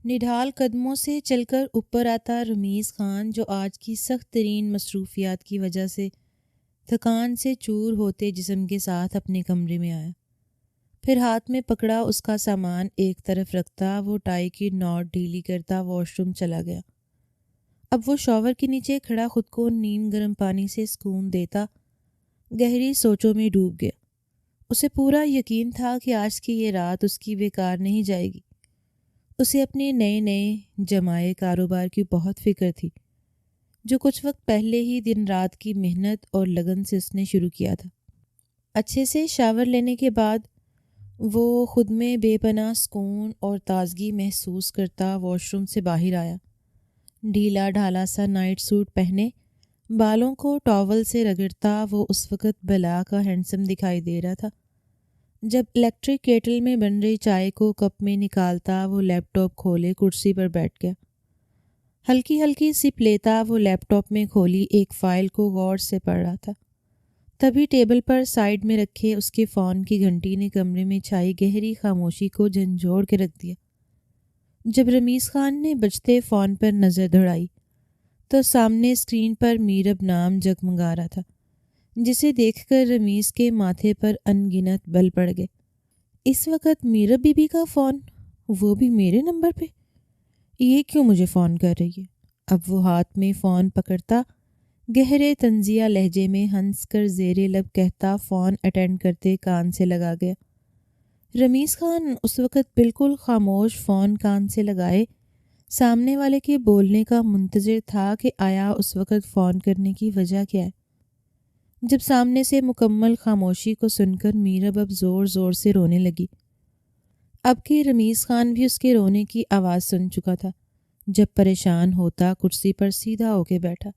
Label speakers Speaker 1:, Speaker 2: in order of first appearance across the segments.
Speaker 1: نڈھال قدموں سے چل کر اوپر آتا رمیز خان، جو آج کی سخت ترین مصروفیات کی وجہ سے تھکان سے چور ہوتے جسم کے ساتھ اپنے کمرے میں آیا۔ پھر ہاتھ میں پکڑا اس کا سامان ایک طرف رکھتا وہ ٹائی کی نوٹ ڈھیلی کرتا واش روم چلا گیا۔ اب وہ شاور کے نیچے کھڑا خود کو نیم گرم پانی سے سکون دیتا گہری سوچوں میں ڈوب گیا۔ اسے پورا یقین تھا کہ آج کی یہ رات اس کی بیکار نہیں جائے گی۔ اسے اپنے نئے نئے جمائے کاروبار کی بہت فکر تھی، جو کچھ وقت پہلے ہی دن رات کی محنت اور لگن سے اس نے شروع کیا تھا۔ اچھے سے شاور لینے کے بعد وہ خود میں بے پناہ سکون اور تازگی محسوس کرتا واش روم سے باہر آیا۔ ڈھیلا ڈھالا سا نائٹ سوٹ پہنے بالوں کو ٹاول سے رگڑتا وہ اس وقت بلا کا ہینڈسم دکھائی دے رہا تھا۔ جب الیکٹرک کیٹل میں بن رہی چائے کو کپ میں نکالتا وہ لیپ ٹاپ کھولے کرسی پر بیٹھ گیا۔ ہلکی ہلکی سپ لیتا وہ لیپ ٹاپ میں کھولی ایک فائل کو غور سے پڑھ رہا تھا۔ تبھی ٹیبل پر سائیڈ میں رکھے اس کے فون کی گھنٹی نے کمرے میں چھائی گہری خاموشی کو جھنجھوڑ کے رکھ دیا۔ جب رمیز خان نے بجتے فون پر نظر دوڑائی تو سامنے اسکرین پر میرب نام جگمگا رہا تھا، جسے دیکھ کر رمیز کے ماتھے پر ان گنت بل پڑ گئے۔ اس وقت میرب بی بی کا فون، وہ بھی میرے نمبر پہ، یہ کیوں مجھے فون کر رہی ہے؟ اب وہ ہاتھ میں فون پکڑتا گہرے طنزیہ لہجے میں ہنس کر زیر لب کہتا فون اٹینڈ کرتے کان سے لگا گیا۔ رمیز خان اس وقت بالکل خاموش فون کان سے لگائے سامنے والے کے بولنے کا منتظر تھا کہ آیا اس وقت فون کرنے کی وجہ کیا ہے۔ جب سامنے سے مکمل خاموشی کو سن کر میرب اب زور زور سے رونے لگی۔ اب کہ رمیز خان بھی اس کے رونے کی آواز سن چکا تھا، جب پریشان ہوتا کرسی پر سیدھا ہو کے بیٹھا۔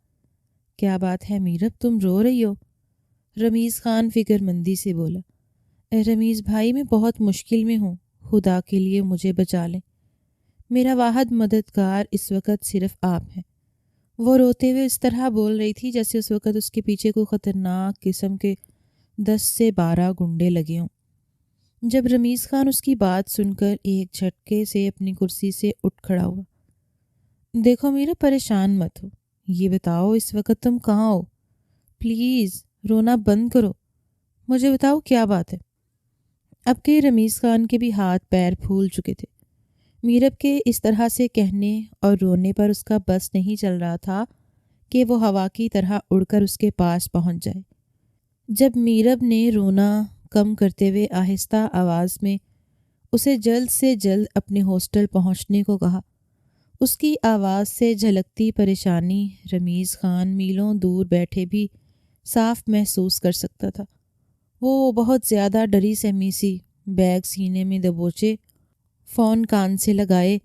Speaker 1: کیا بات ہے میرب، تم رو رہی ہو؟ رمیز خان فکر مندی سے بولا۔ رمیز بھائی، میں بہت مشکل میں ہوں، خدا کے لیے مجھے بچا لیں، میرا واحد مددگار اس وقت صرف آپ ہیں۔ وہ روتے ہوئے اس طرح بول رہی تھی جیسے اس وقت اس کے پیچھے کوئی خطرناک قسم کے 10 سے 12 گنڈے لگے ہوں۔ جب رمیز خان اس کی بات سن کر ایک جھٹکے سے اپنی کرسی سے اٹھ کھڑا ہوا۔ دیکھو میرا، پریشان مت ہو، یہ بتاؤ اس وقت تم کہاں ہو؟ پلیز رونا بند کرو، مجھے بتاؤ کیا بات ہے۔ اب کہ رمیز خان کے بھی ہاتھ پیر پھول چکے تھے۔ میرب کے اس طرح سے کہنے اور رونے پر اس کا بس نہیں چل رہا تھا کہ وہ ہوا کی طرح اڑ کر اس کے پاس پہنچ جائے۔ جب میرب نے رونا کم کرتے ہوئے آہستہ آواز میں اسے جلد سے جلد اپنے ہاسٹل پہنچنے کو کہا، اس کی آواز سے جھلکتی پریشانی رمیز خان میلوں دور بیٹھے بھی صاف محسوس کر سکتا تھا۔ وہ بہت زیادہ ڈری سہمی سی بیگ سینے میں دبوچے فون کان سے لگائے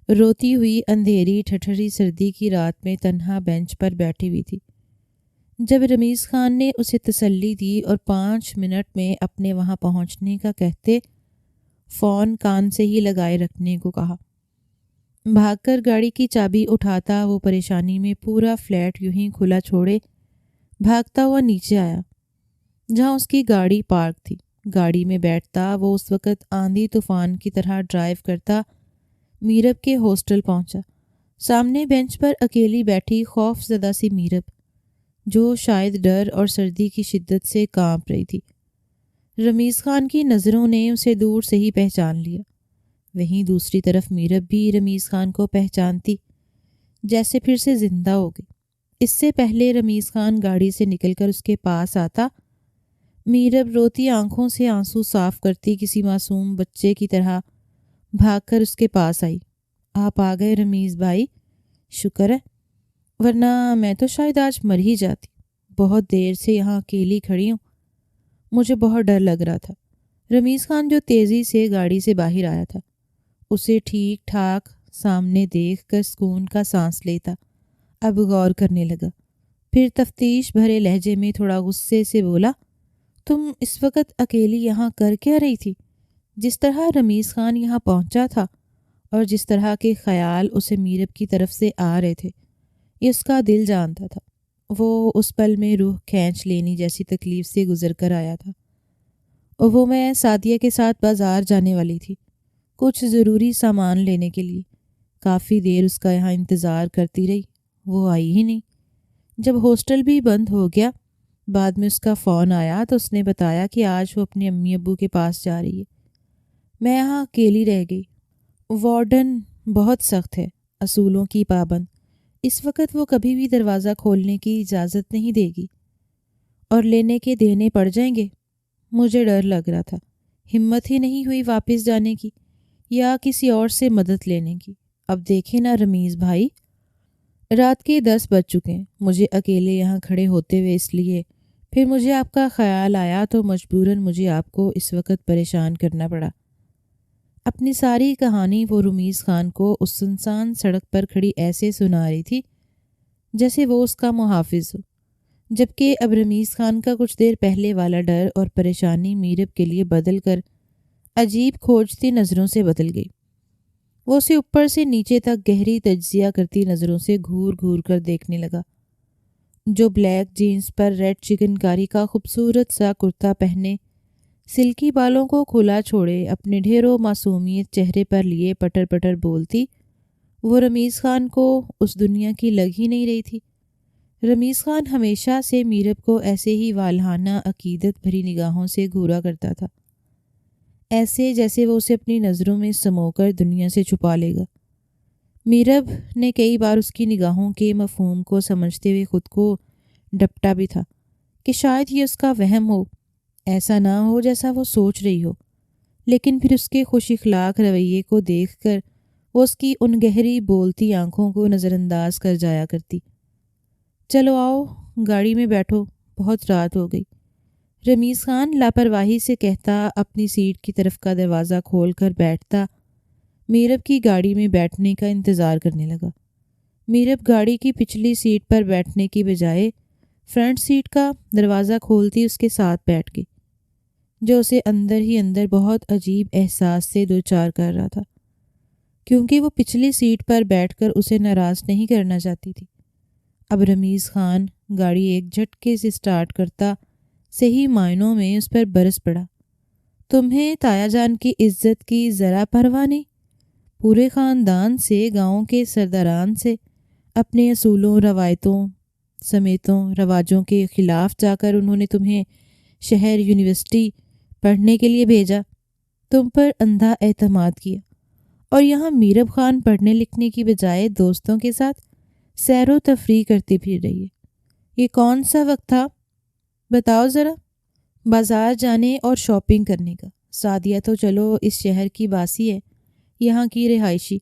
Speaker 1: روتی ہوئی اندھیری ٹھٹھری سردی کی رات میں تنہا بینچ پر بیٹھی ہوئی تھی۔ جب رمیز خان نے اسے تسلی دی اور 5 منٹ میں اپنے وہاں پہنچنے کا کہتے فون کان سے ہی لگائے رکھنے کو کہا، بھاگ کر گاڑی کی چابی اٹھاتا وہ پریشانی میں پورا فلیٹ یوں ہی کھلا چھوڑے بھاگتا ہوا نیچے آیا جہاں اس کی گاڑی پارک تھی۔ گاڑی میں بیٹھتا وہ اس وقت آندھی طوفان کی طرح ڈرائیو کرتا میرب کے ہاسٹل پہنچا۔ سامنے بینچ پر اکیلی بیٹھی خوف زدہ سی میرب، جو شاید ڈر اور سردی کی شدت سے کانپ رہی تھی۔ رمیز خان کی نظروں نے اسے دور سے ہی پہچان لیا۔ وہیں دوسری طرف میرب بھی رمیز خان کو پہچانتی جیسے پھر سے زندہ ہو گئی۔ اس سے پہلے رمیز خان گاڑی سے نکل کر اس کے پاس آتا، میرب روتی آنکھوں سے آنسو صاف کرتی کسی معصوم بچے کی طرح بھاگ کر اس کے پاس آئی۔ آپ آ گئے رمیز بھائی، شکر ہے، ورنہ میں تو شاید آج مر ہی جاتی۔ بہت دیر سے یہاں اکیلی کھڑی ہوں، مجھے بہت ڈر لگ رہا تھا۔ رمیز خان جو تیزی سے گاڑی سے باہر آیا تھا، اسے ٹھیک ٹھاک سامنے دیکھ کر سکون کا سانس لیتا اب غور کرنے لگا۔ پھر تفتیش بھرے لہجے میں تھوڑا غصے سے بولا، تم اس وقت اکیلی یہاں کر کیا رہی تھی؟ جس طرح رمیز خان یہاں پہنچا تھا اور جس طرح کے خیال اسے میرب کی طرف سے آ رہے تھے، یہ اس کا دل جانتا تھا۔ وہ اس پل میں روح کھینچ لینی جیسی تکلیف سے گزر کر آیا تھا۔ اور وہ میں سعدیہ کے ساتھ بازار جانے والی تھی، کچھ ضروری سامان لینے کے لیے۔ کافی دیر اس کا یہاں انتظار کرتی رہی، وہ آئی ہی نہیں۔ جب ہاسٹل بھی بند ہو گیا، بعد میں اس کا فون آیا تو اس نے بتایا کہ آج وہ اپنے امی ابو کے پاس جا رہی ہے۔ میں یہاں اکیلی رہ گئی۔ وارڈن بہت سخت ہے، اصولوں کی پابند۔ اس وقت وہ کبھی بھی دروازہ کھولنے کی اجازت نہیں دے گی، اور لینے کے دینے پڑ جائیں گے۔ مجھے ڈر لگ رہا تھا، ہمت ہی نہیں ہوئی واپس جانے کی یا کسی اور سے مدد لینے کی۔ اب دیکھیں نا رمیز بھائی، رات کے 10 بج چکے ہیں، مجھے اکیلے یہاں کھڑے ہوتے ہوئے اس لیے پھر مجھے آپ کا خیال آیا تو مجبوراً مجھے آپ کو اس وقت پریشان کرنا پڑا۔ اپنی ساری کہانی وہ رمیز خان کو اس سنسان سڑک پر کھڑی ایسے سنا رہی تھی جیسے وہ اس کا محافظ ہو، جبکہ اب رمیز خان کا کچھ دیر پہلے والا ڈر اور پریشانی میرب کے لیے بدل کر عجیب کھوجتی نظروں سے بدل گئی۔ وہ اسے اوپر سے نیچے تک گہری تجزیہ کرتی نظروں سے گھور گھور کر دیکھنے لگا۔ جو بلیک جینس پر ریڈ چکن کاری کا خوبصورت سا کرتا پہنے، سلکی بالوں کو کھلا چھوڑے، اپنے ڈھیروں معصومیت چہرے پر لیے پٹر پٹر بولتی، وہ رمیز خان کو اس دنیا کی لگ ہی نہیں رہی تھی۔ رمیز خان ہمیشہ سے میرب کو ایسے ہی والہانہ عقیدت بھری نگاہوں سے گھورا کرتا تھا، ایسے جیسے وہ اسے اپنی نظروں میں سمو کر دنیا سے چھپا لے گا۔ میرب نے کئی بار اس کی نگاہوں کے مفہوم کو سمجھتے ہوئے خود کو ڈپٹا بھی تھا کہ شاید یہ اس کا وہم ہو، ایسا نہ ہو جیسا وہ سوچ رہی ہو، لیکن پھر اس کے خوش اخلاق رویے کو دیکھ کر وہ اس کی ان گہری بولتی آنکھوں کو نظر انداز کر جایا کرتی۔ چلو آؤ گاڑی میں بیٹھو، بہت رات ہو گئی، رمیز خان لاپرواہی سے کہتا اپنی سیٹ کی طرف کا دروازہ کھول کر بیٹھتا میرب کی گاڑی میں بیٹھنے کا انتظار کرنے لگا۔ میرب گاڑی کی پچھلی سیٹ پر بیٹھنے کی بجائے فرنٹ سیٹ کا دروازہ کھولتی اس کے ساتھ بیٹھ گئی، جو اسے اندر ہی اندر بہت عجیب احساس سے دوچار کر رہا تھا، کیونکہ وہ پچھلی سیٹ پر بیٹھ کر اسے ناراض نہیں کرنا چاہتی تھی۔ اب رمیز خان گاڑی ایک جھٹکے سے سٹارٹ کرتا صحیح معنوں میں اس پر برس پڑا۔ تمہیں تایا جان کی عزت کی ذرا پرواہ نہیں؟ پورے خاندان سے، گاؤں کے سرداران سے، اپنے اصولوں، روایتوں، سمیتوں، رواجوں کے خلاف جا کر انہوں نے تمہیں شہر یونیورسٹی پڑھنے کے لیے بھیجا، تم پر اندھا اعتماد کیا، اور یہاں میرب خان پڑھنے لکھنے کی بجائے دوستوں کے ساتھ سیر و تفریح کرتی پھر رہی ہے۔ یہ کون سا وقت تھا بتاؤ ذرا؟ بازار جانے اور شاپنگ کرنے کا۔ سعدیہ تو چلو اس شہر کی باسی ہے، یہاں کی رہائشی،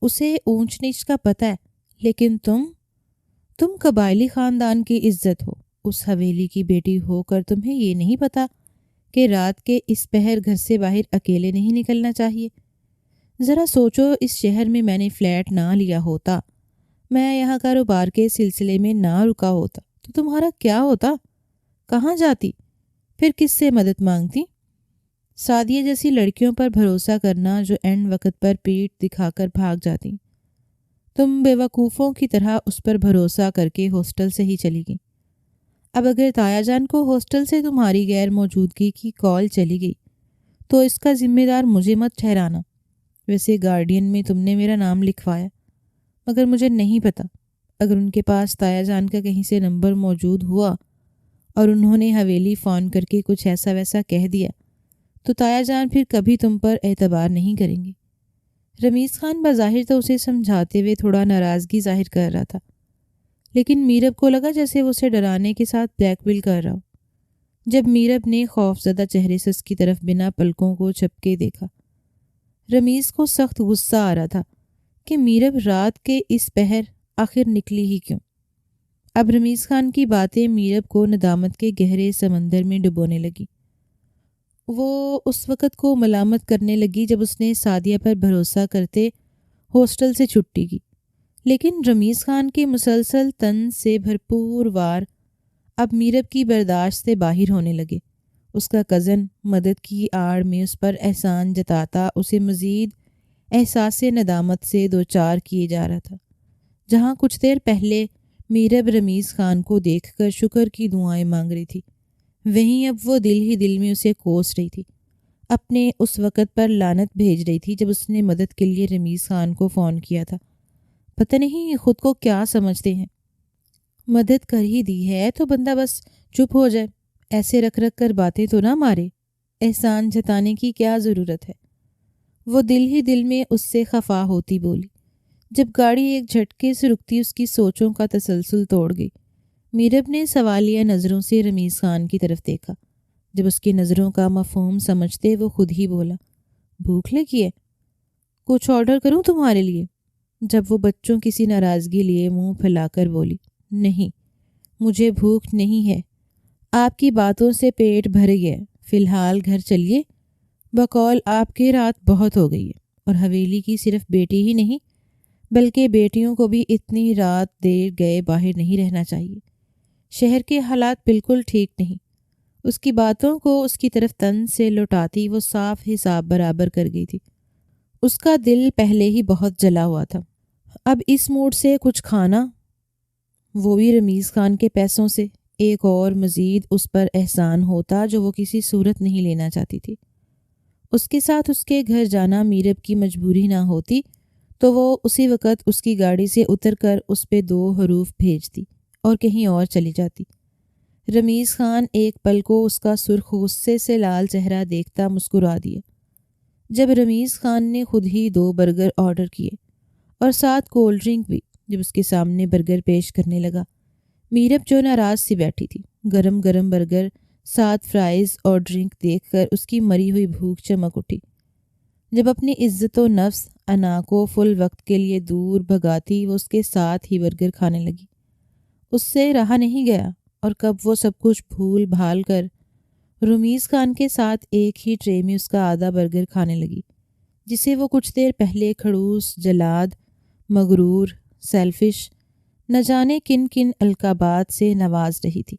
Speaker 1: اسے اونچ نیچ کا پتہ ہے، لیکن تم قبائلی خاندان کی عزت ہو، اس حویلی کی بیٹی ہو کر تمہیں یہ نہیں پتا کہ رات کے اس پہر گھر سے باہر اکیلے نہیں نکلنا چاہیے؟ ذرا سوچو، اس شہر میں میں نے فلیٹ نہ لیا ہوتا، میں یہاں کاروبار کے سلسلے میں نہ رکا ہوتا تو تمہارا کیا ہوتا؟ کہاں جاتی؟ پھر کس سے مدد مانگتی؟ سعدیہ جیسی لڑکیوں پر بھروسہ کرنا جو اینڈ وقت پر پیٹھ دکھا کر بھاگ جاتی۔ تم بے وقوفوں کی طرح اس پر بھروسہ کر کے ہاسٹل سے ہی چلی گئی۔ اب اگر تایا جان کو ہاسٹل سے تمہاری غیر موجودگی کی کال چلی گئی تو اس کا ذمہ دار مجھے مت ٹھہرانا۔ ویسے گارڈین میں تم نے میرا نام لکھوایا، مگر مجھے نہیں پتا، اگر ان کے پاس تایا جان کا کہیں سے نمبر موجود ہوا اور انہوں نے حویلی فون کر کے کچھ ایسا ویسا کہہ دیا تو تایا جان پھر کبھی تم پر اعتبار نہیں کریں گے۔ رمیز خان بظاہر تو اسے سمجھاتے ہوئے تھوڑا ناراضگی ظاہر کر رہا تھا، لیکن میرب کو لگا جیسے وہ اسے ڈرانے کے ساتھ بلیک میل کر رہا ہو۔ جب میرب نے خوف زدہ چہرے سے اس کی طرف بنا پلکوں کو جھپکے دیکھا، رمیز کو سخت غصہ آ رہا تھا کہ میرب رات کے اس پہر آخر نکلی ہی کیوں۔ اب رمیز خان کی باتیں میرب کو ندامت کے گہرے سمندر میں ڈبونے لگی۔ وہ اس وقت کو ملامت کرنے لگی جب اس نے سعدیہ پر بھروسہ کرتے ہاسٹل سے چھٹی کی، لیکن رمیز خان کے مسلسل طنز سے بھرپور وار اب میرب کی برداشت سے باہر ہونے لگے۔ اس کا کزن مدد کی آڑ میں اس پر احسان جتاتا اسے مزید احساس ندامت سے دوچار کیے جا رہا تھا۔ جہاں کچھ دیر پہلے میرب رمیز خان کو دیکھ کر شکر کی دعائیں مانگ رہی تھی، وہیں اب وہ دل ہی دل میں اسے کوس رہی تھی۔ اپنے اس وقت پر لعنت بھیج رہی تھی جب اس نے مدد کے لیے رمیز خان کو فون کیا تھا۔ پتہ نہیں خود کو کیا سمجھتے ہیں، مدد کر ہی دی ہے تو بندہ بس چپ ہو جائے، ایسے رکھ رکھ کر باتیں تو نہ مارے، احسان جتانے کی کیا ضرورت ہے۔ وہ دل ہی دل میں اس سے خفا ہوتی بولی۔ جب گاڑی ایک جھٹکے سے رکتی اس کی سوچوں کا تسلسل توڑ گئی۔ میرب نے سوالیہ نظروں سے رمیز خان کی طرف دیکھا۔ جب اس کی نظروں کا مفہوم سمجھتے وہ خود ہی بولا، بھوک لگی ہے؟ کچھ آرڈر کروں تمہارے لیے؟ جب وہ بچوں کسی ناراضگی لیے منہ پھیلا کر بولی، نہیں، مجھے بھوک نہیں ہے، آپ کی باتوں سے پیٹ بھر گیا، فی الحال گھر چلیے، بقول آپ کے رات بہت ہو گئی ہے، اور حویلی کی صرف بیٹی ہی نہیں بلکہ بیٹیوں کو بھی اتنی رات دیر گئے باہر نہیں رہنا چاہیے۔ شہر کے حالات بالکل ٹھیک نہیں۔ اس کی باتوں کو اس کی طرف طنز سے لوٹاتی وہ صاف حساب برابر کر گئی تھی۔ اس کا دل پہلے ہی بہت جلا ہوا تھا، اب اس موڈ سے کچھ کھانا، وہ بھی رمیز خان کے پیسوں سے، ایک اور مزید اس پر احسان ہوتا جو وہ کسی صورت نہیں لینا چاہتی تھی۔ اس کے ساتھ اس کے گھر جانا میرب کی مجبوری نہ ہوتی تو وہ اسی وقت اس کی گاڑی سے اتر کر اس پہ 2 حروف بھیجتی اور کہیں اور چلی جاتی۔ رمیز خان ایک پل کو اس کا سرخ غصے سے لال چہرہ دیکھتا مسکرا دیا۔ جب رمیز خان نے خود ہی 2 برگر آرڈر کیے اور ساتھ کولڈ ڈرنک بھی، جب اس کے سامنے برگر پیش کرنے لگا، میرب جو ناراض سی بیٹھی تھی، گرم گرم برگر ساتھ فرائز اور ڈرنک دیکھ کر اس کی مری ہوئی بھوک چمک اٹھی۔ جب اپنی عزت و نفس انا کو فل وقت کے لیے دور بھگاتی وہ اس کے ساتھ ہی برگر کھانے لگی۔ اس سے رہا نہیں گیا اور کب وہ سب کچھ بھول بھال کر رمیز خان کے ساتھ ایک ہی ٹرے میں اس کا آدھا برگر کھانے لگی، جسے وہ کچھ دیر پہلے کھڑوس، جلاد، مغرور، سیلفش، نہ جانے کن کن القابات سے نواز رہی تھی،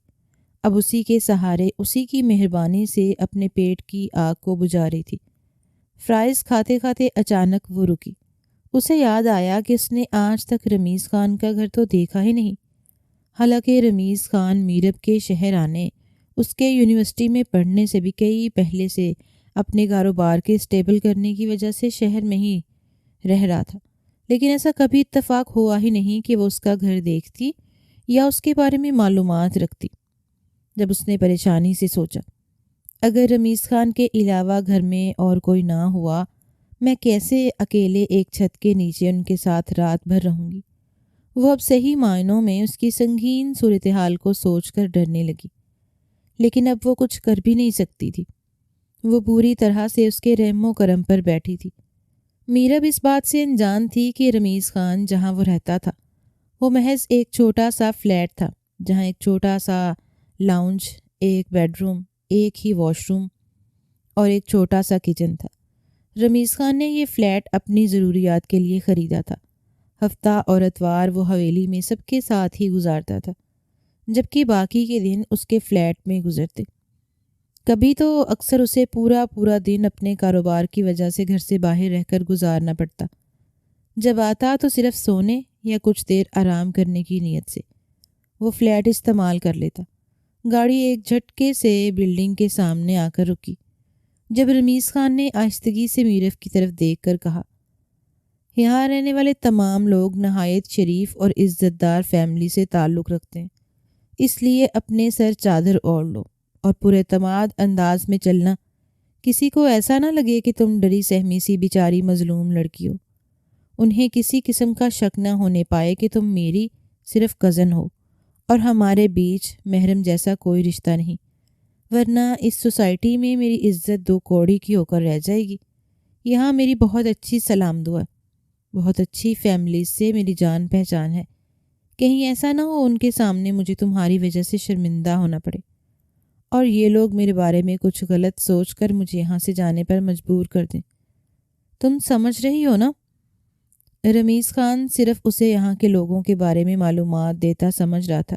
Speaker 1: اب اسی کے سہارے، اسی کی مہربانی سے اپنے پیٹ کی آگ کو بجھا رہی تھی۔ فرائز کھاتے کھاتے اچانک وہ رکی۔ اسے یاد آیا کہ اس نے آج تک رمیز خان کا گھر تو دیکھا ہی نہیں، حالانکہ رمیز خان میرب کے شہر آنے، اس کے یونیورسٹی میں پڑھنے سے بھی کئی پہلے سے اپنے کاروبار کے اسٹیبل کرنے کی وجہ سے شہر میں ہی رہ رہا تھا، لیکن ایسا کبھی اتفاق ہوا ہی نہیں کہ وہ اس کا گھر دیکھتی یا اس کے بارے میں معلومات رکھتی۔ جب اس نے پریشانی سے سوچا، اگر رمیز خان کے علاوہ گھر میں اور کوئی نہ ہوا، میں کیسے اکیلے ایک چھت کے نیچے ان کے ساتھ رات بھر رہوں گی؟ وہ اب صحیح معنوں میں اس کی سنگین صورتحال کو سوچ کر ڈرنے لگی، لیکن اب وہ کچھ کر بھی نہیں سکتی تھی۔ وہ پوری طرح سے اس کے رحم و کرم پر بیٹھی تھی۔ میرب اس بات سے انجان تھی کہ رمیز خان جہاں وہ رہتا تھا وہ محض ایک چھوٹا سا فلیٹ تھا، جہاں ایک چھوٹا سا لاؤنج، ایک بیڈ روم، ایک ہی واش روم اور ایک چھوٹا سا کچن تھا۔ رمیز خان نے یہ فلیٹ اپنی ضروریات کے لیے خریدا تھا۔ ہفتہ اور اتوار وہ حویلی میں سب کے ساتھ ہی گزارتا تھا، جبکہ باقی کے دن اس کے فلیٹ میں گزرتے۔ کبھی تو اکثر اسے پورا دن اپنے کاروبار کی وجہ سے گھر سے باہر رہ کر گزارنا پڑتا۔ جب آتا تو صرف سونے یا کچھ دیر آرام کرنے کی نیت سے۔ وہ فلیٹ استعمال کر لیتا۔ گاڑی ایک جھٹکے سے بلڈنگ کے سامنے آ کر رکی۔ جب رمیز خان نے آہستگی سے میرب کی طرف دیکھ کر کہا، یہاں رہنے والے تمام لوگ نہایت شریف اور عزت دار فیملی سے تعلق رکھتے ہیں، اس لیے اپنے سر چادر اوڑھ لو اور پر اعتماد انداز میں چلنا، کسی کو ایسا نہ لگے کہ تم ڈری سہمی سی بیچاری مظلوم لڑکی ہو۔ انہیں کسی قسم کا شک نہ ہونے پائے کہ تم میری صرف کزن ہو اور ہمارے بیچ محرم جیسا کوئی رشتہ نہیں، ورنہ اس سوسائٹی میں میری عزت 2 کوڑی کی ہو کر رہ جائے گی۔ یہاں میری بہت اچھی سلام دعا، بہت اچھی فیملیز سے میری جان پہچان ہے، کہیں ایسا نہ ہو ان کے سامنے مجھے تمہاری وجہ سے شرمندہ ہونا پڑے اور یہ لوگ میرے بارے میں کچھ غلط سوچ کر مجھے یہاں سے جانے پر مجبور کر دیں۔ تم سمجھ رہی ہو نا؟ رمیز خان صرف اسے یہاں کے لوگوں کے بارے میں معلومات دیتا سمجھ رہا تھا،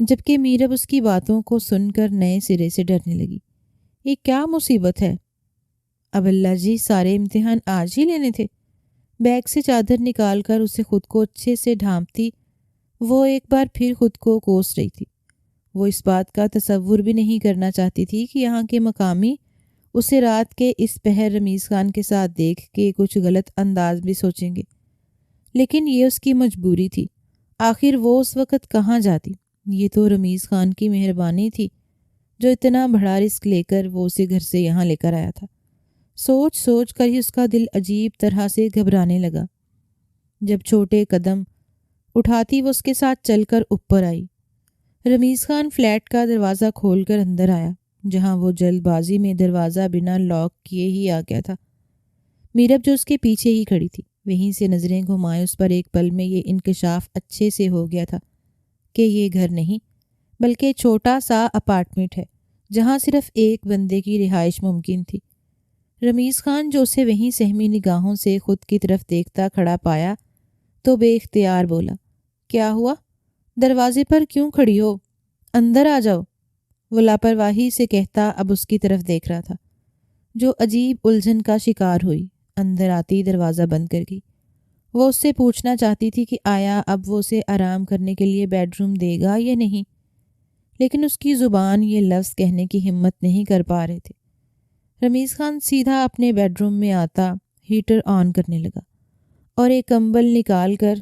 Speaker 1: جبکہ میرب اس کی باتوں کو سن کر نئے سرے سے ڈرنے لگی۔ یہ کیا مصیبت ہے؟ اب اللہ جی، سارے امتحان آج ہی لینے تھے؟ بیگ سے چادر نکال کر اسے خود کو اچھے سے ڈھانپتی وہ ایک بار پھر خود کو کوس رہی تھی۔ وہ اس بات کا تصور بھی نہیں کرنا چاہتی تھی کہ یہاں کے مقامی اسے رات کے اس پہر رمیز خان کے ساتھ دیکھ کے کچھ غلط انداز بھی سوچیں گے، لیکن یہ اس کی مجبوری تھی۔ آخر وہ اس وقت کہاں جاتی؟ یہ تو رمیز خان کی مہربانی تھی جو اتنا بڑا رسک لے کر وہ اسے گھر سے یہاں لے کر آیا تھا۔ سوچ سوچ کر ہی اس کا دل عجیب طرح سے گھبرانے لگا۔ جب چھوٹے قدم اٹھاتی وہ اس کے ساتھ چل کر اوپر آئی۔ رمیز خان فلیٹ کا دروازہ کھول کر اندر آیا، جہاں وہ جلد بازی میں دروازہ بنا لاک کیے ہی آ گیا تھا۔ میرب جو اس کے پیچھے ہی کھڑی تھی، وہیں سے نظریں گھمائے اس پر ایک پل میں یہ انکشاف اچھے سے ہو گیا تھا کہ یہ گھر نہیں بلکہ چھوٹا سا اپارٹمنٹ ہے جہاں صرف ایک بندے کی رہائش ممکن تھی۔ رمیز خان جو اسے وہیں سہمی نگاہوں سے خود کی طرف دیکھتا کھڑا پایا تو بے اختیار بولا، کیا ہوا؟ دروازے پر کیوں کھڑی ہو؟ اندر آ جاؤ۔ وہ لاپرواہی سے کہتا اب اس کی طرف دیکھ رہا تھا، جو عجیب الجھن کا شکار ہوئی اندر آتی دروازہ بند کر گئی۔ وہ اس سے پوچھنا چاہتی تھی کہ آیا اب وہ اسے آرام کرنے کے لیے بیڈ روم دے گا یا نہیں، لیکن اس کی زبان یہ لفظ کہنے کی ہمت نہیں کر پا رہے تھے۔ رمیز خان سیدھا اپنے بیڈ روم میں آتا ہیٹر آن کرنے لگا اور ایک کمبل نکال کر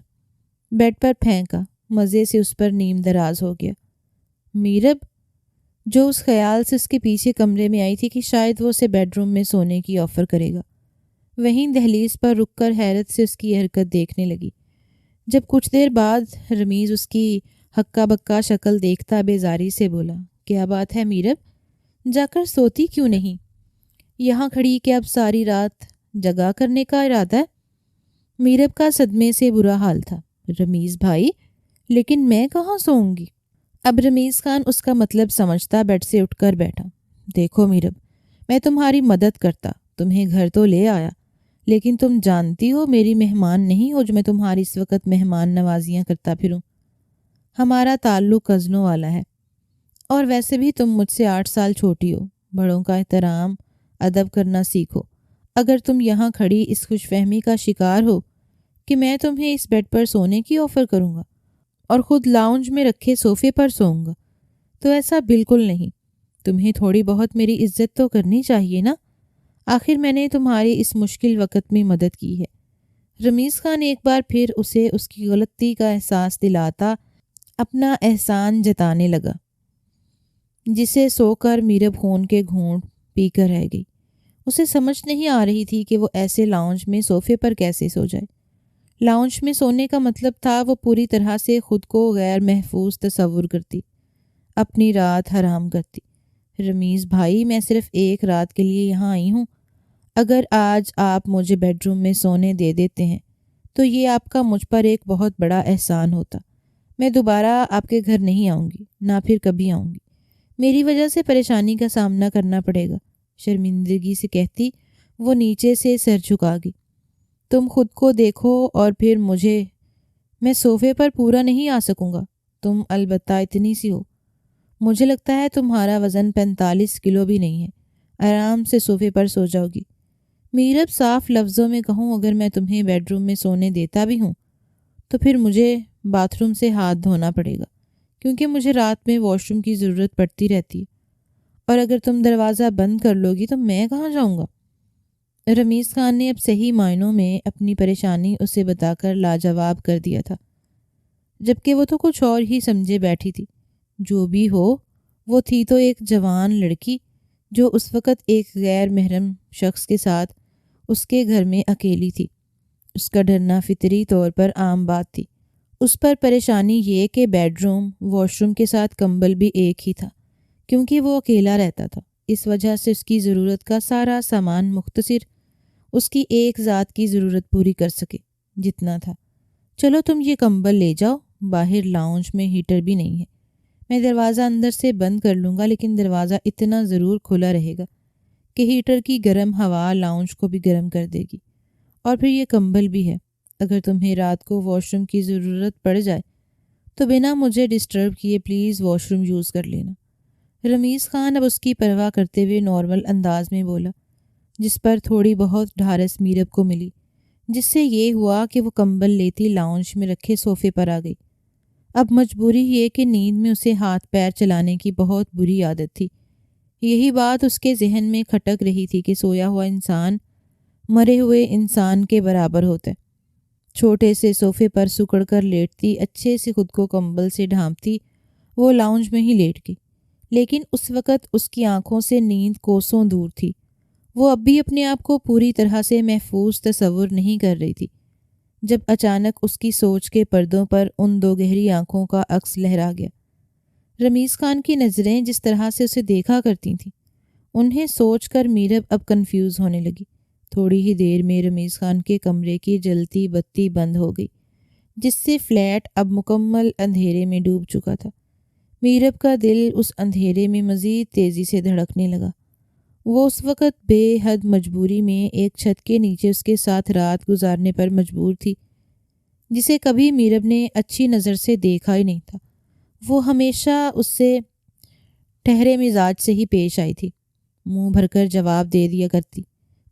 Speaker 1: بیڈ پر پھینکا۔ مزے سے اس پر نیم دراز ہو گیا۔ میرب جو اس خیال سے اس کے پیچھے کمرے میں آئی تھی کہ شاید وہ اسے بیڈ روم میں سونے کی آفر کرے گا، وہیں دہلیز پر رک کر حیرت سے اس کی حرکت دیکھنے لگی۔ جب کچھ دیر بعد رمیز اس کی ہکا بکا شکل دیکھتا بیزاری سے بولا، کیا بات ہے میرب؟ جا کر سوتی کیوں نہیں؟ یہاں کھڑی کہ اب ساری رات جگا کرنے کا ارادہ ہے؟ میرب کا صدمے سے برا حال تھا۔ رمیز بھائی، لیکن میں کہاں سوؤں گی؟ اب رمیز خان اس کا مطلب سمجھتا بیڈ سے اٹھ کر بیٹھا۔ دیکھو میرب، میں تمہاری مدد کرتا، تمہیں گھر تو لے آیا، لیکن تم جانتی ہو میری مہمان نہیں ہو جو میں تمہاری اس وقت مہمان نوازیاں کرتا پھروں۔ ہمارا تعلق کزنوں والا ہے، اور ویسے بھی تم مجھ سے 8 سال چھوٹی ہو۔ بڑوں کا احترام ادب کرنا سیکھو۔ اگر تم یہاں کھڑی اس خوش فہمی کا شکار ہو کہ میں تمہیں اس بیڈ پر سونے کی آفر کروں گا اور خود لاؤنج میں رکھے صوفے پر سوؤں گا، تو ایسا بالکل نہیں۔ تمہیں تھوڑی بہت میری عزت تو کرنی چاہیے نا، آخر میں نے تمہاری اس مشکل وقت میں مدد کی ہے۔ رمیز خان ایک بار پھر اسے اس کی غلطی کا احساس دلاتا اپنا احسان جتانے لگا، جسے سو کر میرب خون کے گھونٹ پی کر رہ گئی۔ اسے سمجھ نہیں آ رہی تھی کہ وہ ایسے لاؤنج میں صوفے پر کیسے سو جائے۔ لاؤنج میں سونے کا مطلب تھا وہ پوری طرح سے خود کو غیر محفوظ تصور کرتی، اپنی رات حرام کرتی۔ رمیز بھائی، میں صرف ایک رات کے لیے یہاں آئی ہوں۔ اگر آج آپ مجھے بیڈ روم میں سونے دے دیتے ہیں تو یہ آپ کا مجھ پر ایک بہت بڑا احسان ہوتا۔ میں دوبارہ آپ کے گھر نہیں آؤں گی، نہ پھر کبھی آؤں گی۔ میری وجہ سے پریشانی کا سامنا کرنا پڑے گا، شرمندگی سے کہتی وہ نیچے سے سر جھکا گئی۔ تم خود کو دیکھو اور پھر میں صوفے پر پورا نہیں آ سکوں گا۔ تم البتہ اتنی سی ہو، مجھے لگتا ہے تمہارا وزن 45 کلو بھی نہیں ہے، آرام سے صوفے پر سو جاؤ گی۔ میرب صاف لفظوں میں کہوں، اگر میں تمہیں بیڈ روم میں سونے دیتا بھی ہوں تو پھر مجھے باتھ روم سے ہاتھ دھونا پڑے گا، کیونکہ مجھے رات میں واش روم کی ضرورت پڑتی رہتی ہے، اور اگر تم دروازہ بند کر لو گی تو میں کہاں جاؤں گا؟ رمیز خان نے اب صحیح معنوں میں اپنی پریشانی اسے بتا کر لاجواب کر دیا تھا، جبکہ وہ تو کچھ اور ہی سمجھے بیٹھی تھی۔ جو بھی ہو، وہ تھی تو ایک جوان لڑکی جو اس وقت ایک غیر محرم شخص کے ساتھ اس کے گھر میں اکیلی تھی۔ اس کا ڈرنا فطری طور پر عام بات تھی۔ اس پر پریشانی یہ کہ بیڈ روم، واش روم کے ساتھ کمبل بھی ایک ہی تھا، کیونکہ وہ اکیلا رہتا تھا۔ اس وجہ سے اس کی ضرورت کا سارا سامان مختصر اس کی ایک ذات کی ضرورت پوری کر سکے جتنا تھا۔ چلو تم یہ کمبل لے جاؤ، باہر لاؤنج میں ہیٹر بھی نہیں ہے، میں دروازہ اندر سے بند کر لوں گا، لیکن دروازہ اتنا ضرور کھلا رہے گا کہ ہیٹر کی گرم ہوا لاؤنج کو بھی گرم کر دے گی۔ اور پھر یہ کمبل بھی ہے، اگر تمہیں رات کو واش روم کی ضرورت پڑ جائے تو بنا مجھے ڈسٹرب کیے پلیز واش روم یوز کر لینا۔ رمیز خان اب اس کی پرواہ کرتے ہوئے نارمل انداز میں بولا، جس پر تھوڑی بہت ڈھارس میرب کو ملی، جس سے یہ ہوا کہ وہ کمبل لیتی لاؤنج میں رکھے صوفے پر آ گئی۔ اب مجبوری یہ کہ نیند میں اسے ہاتھ پیر چلانے کی بہت بری عادت تھی، یہی بات اس کے ذہن میں کھٹک رہی تھی کہ سویا ہوا انسان مرے ہوئے انسان کے برابر ہوتا ہے۔ چھوٹے سے صوفے پر سکڑ کر لیٹتی، اچھے سے خود کو کمبل سے ڈھانپتی، وہ لاؤنج میں ہی لیٹ گئی، لیکن اس وقت اس کی آنکھوں سے نیند کوسوں دور تھی۔ وہ اب بھی اپنے آپ کو پوری طرح سے محفوظ تصور نہیں کر رہی تھی، جب اچانک اس کی سوچ کے پردوں پر ان دو گہری آنکھوں کا عکس لہرا گیا۔ رمیز خان کی نظریں جس طرح سے اسے دیکھا کرتی تھیں، انہیں سوچ کر میرب اب کنفیوز ہونے لگی۔ تھوڑی ہی دیر میں رمیز خان کے کمرے کی جلتی بتی بند ہو گئی، جس سے فلیٹ اب مکمل اندھیرے میں ڈوب چکا تھا۔ میرب کا دل اس اندھیرے میں مزید تیزی سے دھڑکنے لگا۔ وہ اس وقت بے حد مجبوری میں ایک چھت کے نیچے اس کے ساتھ رات گزارنے پر مجبور تھی، جسے کبھی میرب نے اچھی نظر سے دیکھا ہی نہیں تھا۔ وہ ہمیشہ اس سے ٹھہرے مزاج سے ہی پیش آئی تھی، منہ بھر کر جواب دے دیا کرتی،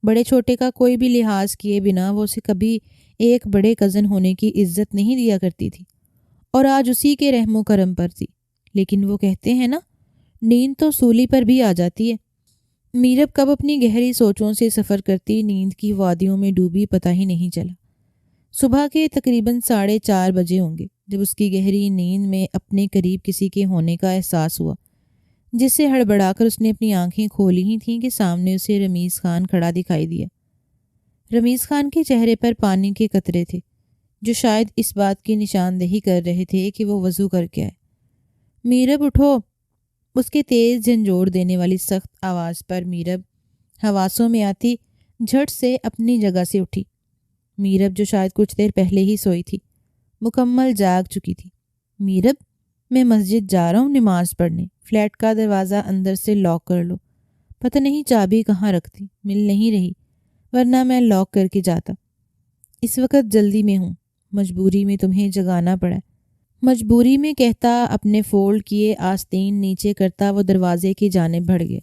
Speaker 1: بڑے چھوٹے کا کوئی بھی لحاظ کیے بنا وہ اسے کبھی ایک بڑے کزن ہونے کی عزت نہیں دیا کرتی تھی، اور آج اسی کے رحم و کرم پر تھی۔ لیکن وہ کہتے ہیں نا، نیند تو سولی پر بھی آ جاتی ہے۔ میرب کب اپنی گہری سوچوں سے سفر کرتی نیند کی وادیوں میں ڈوبی پتہ ہی نہیں چلا۔ صبح کے تقریباً 4:30 بجے ہوں گے جب اس کی گہری نیند میں اپنے قریب کسی کے ہونے کا احساس ہوا، جس سے ہڑبڑا کر اس نے اپنی آنکھیں کھولی ہی تھیں کہ سامنے اسے رمیز خان کھڑا دکھائی دیا۔ رمیز خان کے چہرے پر پانی کے قطرے تھے، جو شاید اس بات کی نشاندہی کر رہے تھے کہ وہ وضو کر کے آئے۔ میرب اٹھو! اس کے تیز جھنجھوڑ دینے والی سخت آواز پر میرب حواسوں میں آتی جھٹ سے اپنی جگہ سے اٹھی۔ میرب جو شاید کچھ دیر پہلے ہی سوئی تھی، مکمل جاگ چکی تھی۔ میرب، میں مسجد جا رہا ہوں نماز پڑھنے، فلیٹ کا دروازہ اندر سے لاک کر لو۔ پتہ نہیں چابی کہاں رکھتی، مل نہیں رہی، ورنہ میں لاک کر کے جاتا۔ اس وقت جلدی میں ہوں، مجبوری میں تمہیں جگانا پڑا۔ مجبوری میں کہتا اپنے فولڈ کیے آستین نیچے کرتا وہ دروازے کی جانب بڑھ گیا۔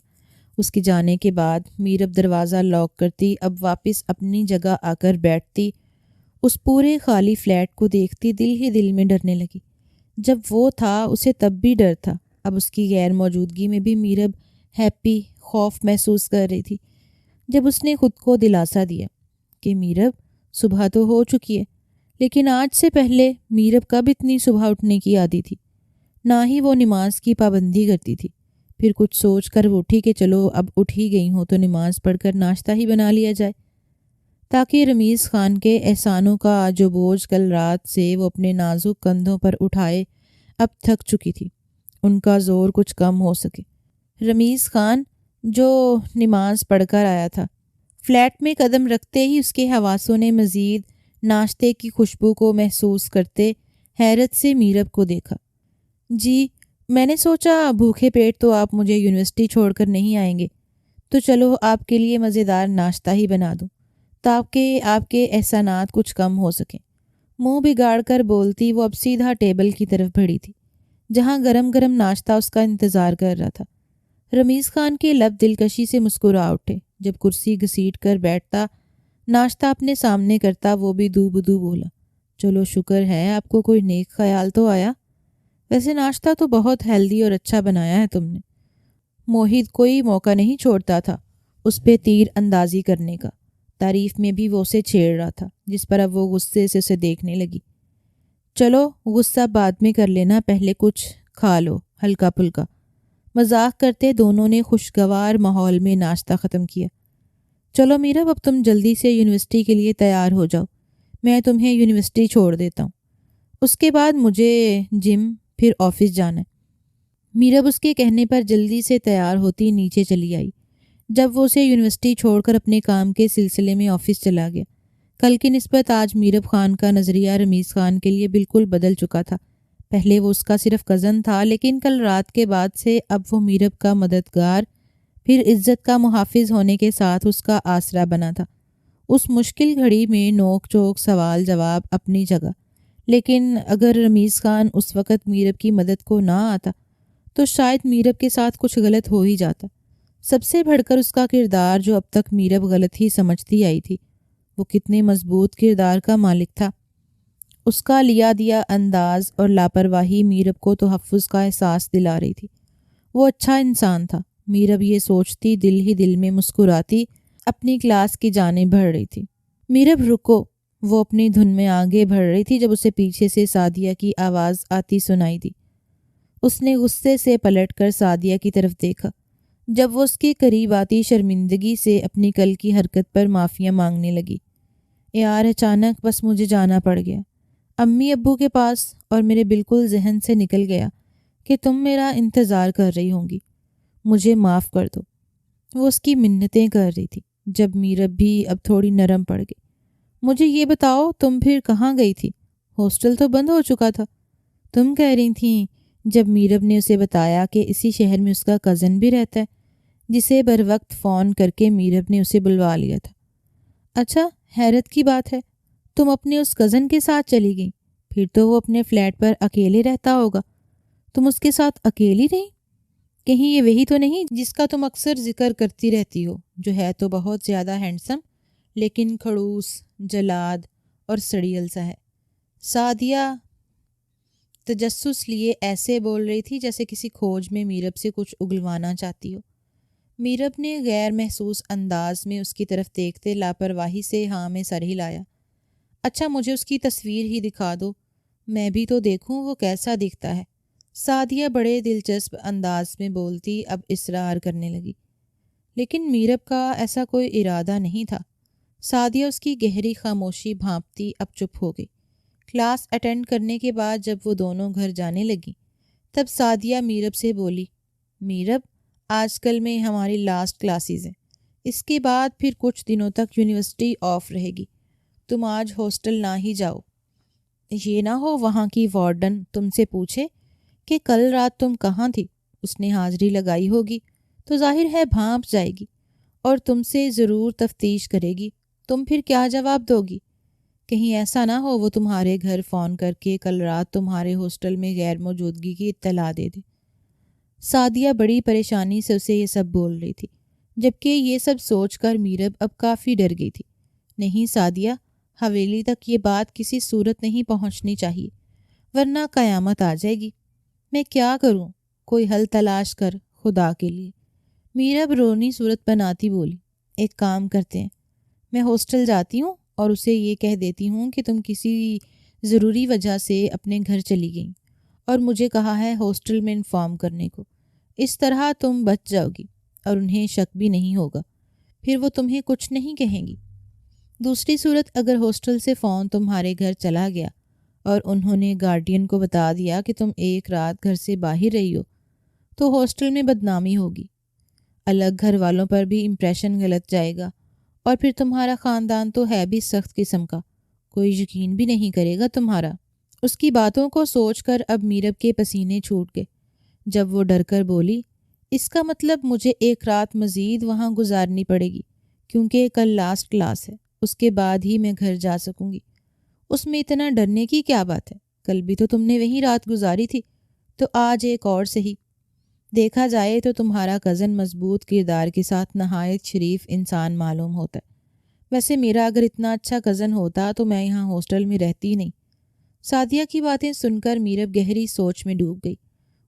Speaker 1: اس کے جانے کے بعد میرب دروازہ لاک کرتی، اب واپس اپنی جگہ آ کر بیٹھتی، اس پورے خالی فلیٹ کو دیکھتی دل ہی دل میں ڈرنے لگی۔ جب وہ تھا اسے تب بھی ڈر تھا، اب اس کی غیر موجودگی میں بھی میرب ہیپی خوف محسوس کر رہی تھی۔ جب اس نے خود کو دلاسا دیا کہ میرب، صبح تو ہو چکی ہے، لیکن آج سے پہلے میرب کب اتنی صبح اٹھنے کی عادی تھی؟ نہ ہی وہ نماز کی پابندی کرتی تھی۔ پھر کچھ سوچ کر وہ اٹھی کہ چلو اب اٹھ ہی گئی ہوں تو نماز پڑھ کر ناشتہ ہی بنا لیا جائے، تاکہ رمیز خان کے احسانوں کا جو بوجھ کل رات سے وہ اپنے نازک کندھوں پر اٹھائے اب تھک چکی تھی، ان کا زور کچھ کم ہو سکے۔ رمیز خان جو نماز پڑھ کر آیا تھا، فلیٹ میں قدم رکھتے ہی اس کے حواسوں نے مزید ناشتے کی خوشبو کو محسوس کرتے حیرت سے میرب کو دیکھا۔ جی، میں نے سوچا بھوکے پیٹ تو آپ مجھے یونیورسٹی چھوڑ کر نہیں آئیں گے، تو چلو آپ کے لیے مزیدار ناشتہ ہی بنا دوں تاکہ آپ کے احسانات کچھ کم ہو سکیں۔ منہ بگاڑ کر بولتی وہ اب سیدھا ٹیبل کی طرف بڑھی تھی، جہاں گرم گرم ناشتہ اس کا انتظار کر رہا تھا۔ رمیز خان کے لب دلکشی سے مسکرا اٹھے جب کرسی گھسیٹ کر بیٹھتا، ناشتہ اپنے سامنے کرتا، وہ بھی دو بدو بولا، چلو شکر ہے آپ کو کوئی نیک خیال تو آیا، ویسے ناشتہ تو بہت ہیلدی اور اچھا بنایا ہے تم نے۔ موہد کوئی موقع نہیں چھوڑتا تھا اس پہ تیر اندازی کرنے کا، تعریف میں بھی وہ اسے چھیڑ رہا تھا، جس پر اب وہ غصے سے اسے دیکھنے لگی۔ چلو غصہ بعد میں کر لینا، پہلے کچھ کھا لو ہلکا پھلکا۔ مذاق کرتے دونوں نے خوشگوار ماحول میں ناشتہ ختم کیا۔ چلو میرب، اب تم جلدی سے یونیورسٹی کے لیے تیار ہو جاؤ، میں تمہیں یونیورسٹی چھوڑ دیتا ہوں، اس کے بعد مجھے جم پھر آفس جانا ہے۔ میرب اس کے کہنے پر جلدی سے تیار ہوتی نیچے چلی آئی۔ جب وہ اسے یونیورسٹی چھوڑ کر اپنے کام کے سلسلے میں آفس چلا گیا، کل کی نسبت آج میرب خان کا نظریہ رمیز خان کے لیے بالکل بدل چکا تھا۔ پہلے وہ اس کا صرف کزن تھا، لیکن کل رات کے بعد سے اب وہ میرب کا مددگار، پھر عزت کا محافظ ہونے کے ساتھ اس کا آسرا بنا تھا۔ اس مشکل گھڑی میں نوک چوک سوال جواب اپنی جگہ، لیکن اگر رمیز خان اس وقت میرب کی مدد کو نہ آتا تو شاید میرب کے ساتھ کچھ غلط ہو ہی جاتا۔ سب سے بڑھ کر اس کا کردار جو اب تک میرب غلط ہی سمجھتی آئی تھی، وہ کتنے مضبوط کردار کا مالک تھا۔ اس کا لیا دیا انداز اور لاپرواہی میرب کو تحفظ کا احساس دلا رہی تھی۔ وہ اچھا انسان تھا، میرب یہ سوچتی دل ہی دل میں مسکراتی اپنی کلاس کی جانب بڑھ رہی تھی۔ میرب رکو، وہ اپنی دھن میں آگے بڑھ رہی تھی جب اسے پیچھے سے سعدیہ کی آواز آتی سنائی دی۔ اس نے غصے سے پلٹ کر سعدیہ کی طرف دیکھا۔ جب وہ اس کے قریب آتی شرمندگی سے اپنی کل کی حرکت پر معافیاں مانگنے لگی۔ یار اچانک بس مجھے جانا پڑ گیا امی ابو کے پاس، اور میرے بالکل ذہن سے نکل گیا کہ تم میرا انتظار کر رہی ہوں گی، مجھے معاف کر دو۔ وہ اس کی منتیں کر رہی تھی جب میرب بھی اب تھوڑی نرم پڑ گئی۔ مجھے یہ بتاؤ تم پھر کہاں گئی تھی؟ ہاسٹل تو بند ہو چکا تھا، تم کہہ رہی تھیں۔ جب میرب نے اسے بتایا کہ اسی شہر میں اس کا کزن بھی رہتا ہے جسے بر وقت فون کر کے میرب نے اسے بلوا لیا تھا۔ اچھا، حیرت کی بات ہے، تم اپنے اس کزن کے ساتھ چلی گئی؟ پھر تو وہ اپنے فلیٹ پر اکیلے رہتا ہوگا، تم اس کے ساتھ اکیلی رہی؟ کہیں یہ وہی تو نہیں جس کا تم اکثر ذکر کرتی رہتی ہو، جو ہے تو بہت زیادہ ہینڈسم لیکن کھڑوس، جلاد اور سڑیل سا ہے؟ سعدیہ تجسس لیے ایسے بول رہی تھی جیسے کسی کھوج میں میرب سے کچھ اگلوانا چاہتی ہو۔ میرب نے غیر محسوس انداز میں اس کی طرف دیکھتے لاپرواہی سے ہاں میں سر ہلایا۔ اچھا مجھے اس کی تصویر ہی دکھا دو، میں بھی تو دیکھوں وہ کیسا دکھتا ہے۔ سعدیہ بڑے دلچسپ انداز میں بولتی اب اصرار کرنے لگی، لیکن میرب کا ایسا کوئی ارادہ نہیں تھا۔ سعدیہ اس کی گہری خاموشی بھانپتی اب چپ ہو گئی۔ کلاس اٹینڈ کرنے کے بعد جب وہ دونوں گھر جانے لگیں تب سعدیہ میرب سے بولی، میرب آج کل میں ہماری لاسٹ کلاسز ہیں، اس کے بعد پھر کچھ دنوں تک یونیورسٹی آف رہے گی، تم آج ہاسٹل نہ ہی جاؤ۔ یہ نہ ہو وہاں کی وارڈن تم سے پوچھے کہ کل رات تم کہاں تھی، اس نے حاضری لگائی ہوگی تو ظاہر ہے بھانپ جائے گی اور تم سے ضرور تفتیش کرے گی، تم پھر کیا جواب دو گی؟ کہیں ایسا نہ ہو وہ تمہارے گھر فون کر کے کل رات تمہارے ہاسٹل میں غیر موجودگی کی اطلاع دے دے۔ سعدیہ بڑی پریشانی سے اسے یہ سب بول رہی تھی، جبکہ یہ سب سوچ کر میرب اب کافی ڈر گئی تھی۔ نہیں سعدیہ، حویلی تک یہ بات کسی صورت نہیں پہنچنی چاہیے ورنہ قیامت آ جائے گی۔ میں کیا کروں؟ کوئی حل تلاش کر خدا کے لیے۔ میرب رونی صورت بناتی بولی، ایک کام کرتے ہیں، میں ہاسٹل جاتی ہوں اور اسے یہ کہہ دیتی ہوں کہ تم کسی ضروری وجہ سے اپنے گھر چلی گئیں اور مجھے کہا ہے ہاسٹل میں انفارم کرنے کو۔ اس طرح تم بچ جاؤ گی اور انہیں شک بھی نہیں ہوگا، پھر وہ تمہیں کچھ نہیں کہیں گی۔ دوسری صورت، اگر ہاسٹل سے فون تمہارے گھر چلا گیا اور انہوں نے گارڈین کو بتا دیا کہ تم ایک رات گھر سے باہر رہی ہو تو ہاسٹل میں بدنامی ہوگی، الگ گھر والوں پر بھی امپریشن غلط جائے گا، اور پھر تمہارا خاندان تو ہے بھی سخت قسم کا، کوئی یقین بھی نہیں کرے گا تمہارا۔ اس کی باتوں کو سوچ کر اب میرب کے پسینے چھوٹ گئے جب وہ ڈر کر بولی، اس کا مطلب مجھے ایک رات مزید وہاں گزارنی پڑے گی کیونکہ کل لاسٹ کلاس ہے، اس کے بعد ہی میں گھر جا سکوں گی۔ اس میں اتنا ڈرنے کی کیا بات ہے؟ کل بھی تو تم نے وہیں رات گزاری تھی، تو آج ایک اور صحیح۔ دیکھا جائے تو تمہارا کزن مضبوط کردار کے ساتھ نہایت شریف انسان معلوم ہوتا ہے۔ ویسے میرا اگر اتنا اچھا کزن ہوتا تو میں یہاں ہاسٹل میں رہتی نہیں۔ سعدیہ کی باتیں سن کر میرب گہری سوچ میں ڈوب گئی۔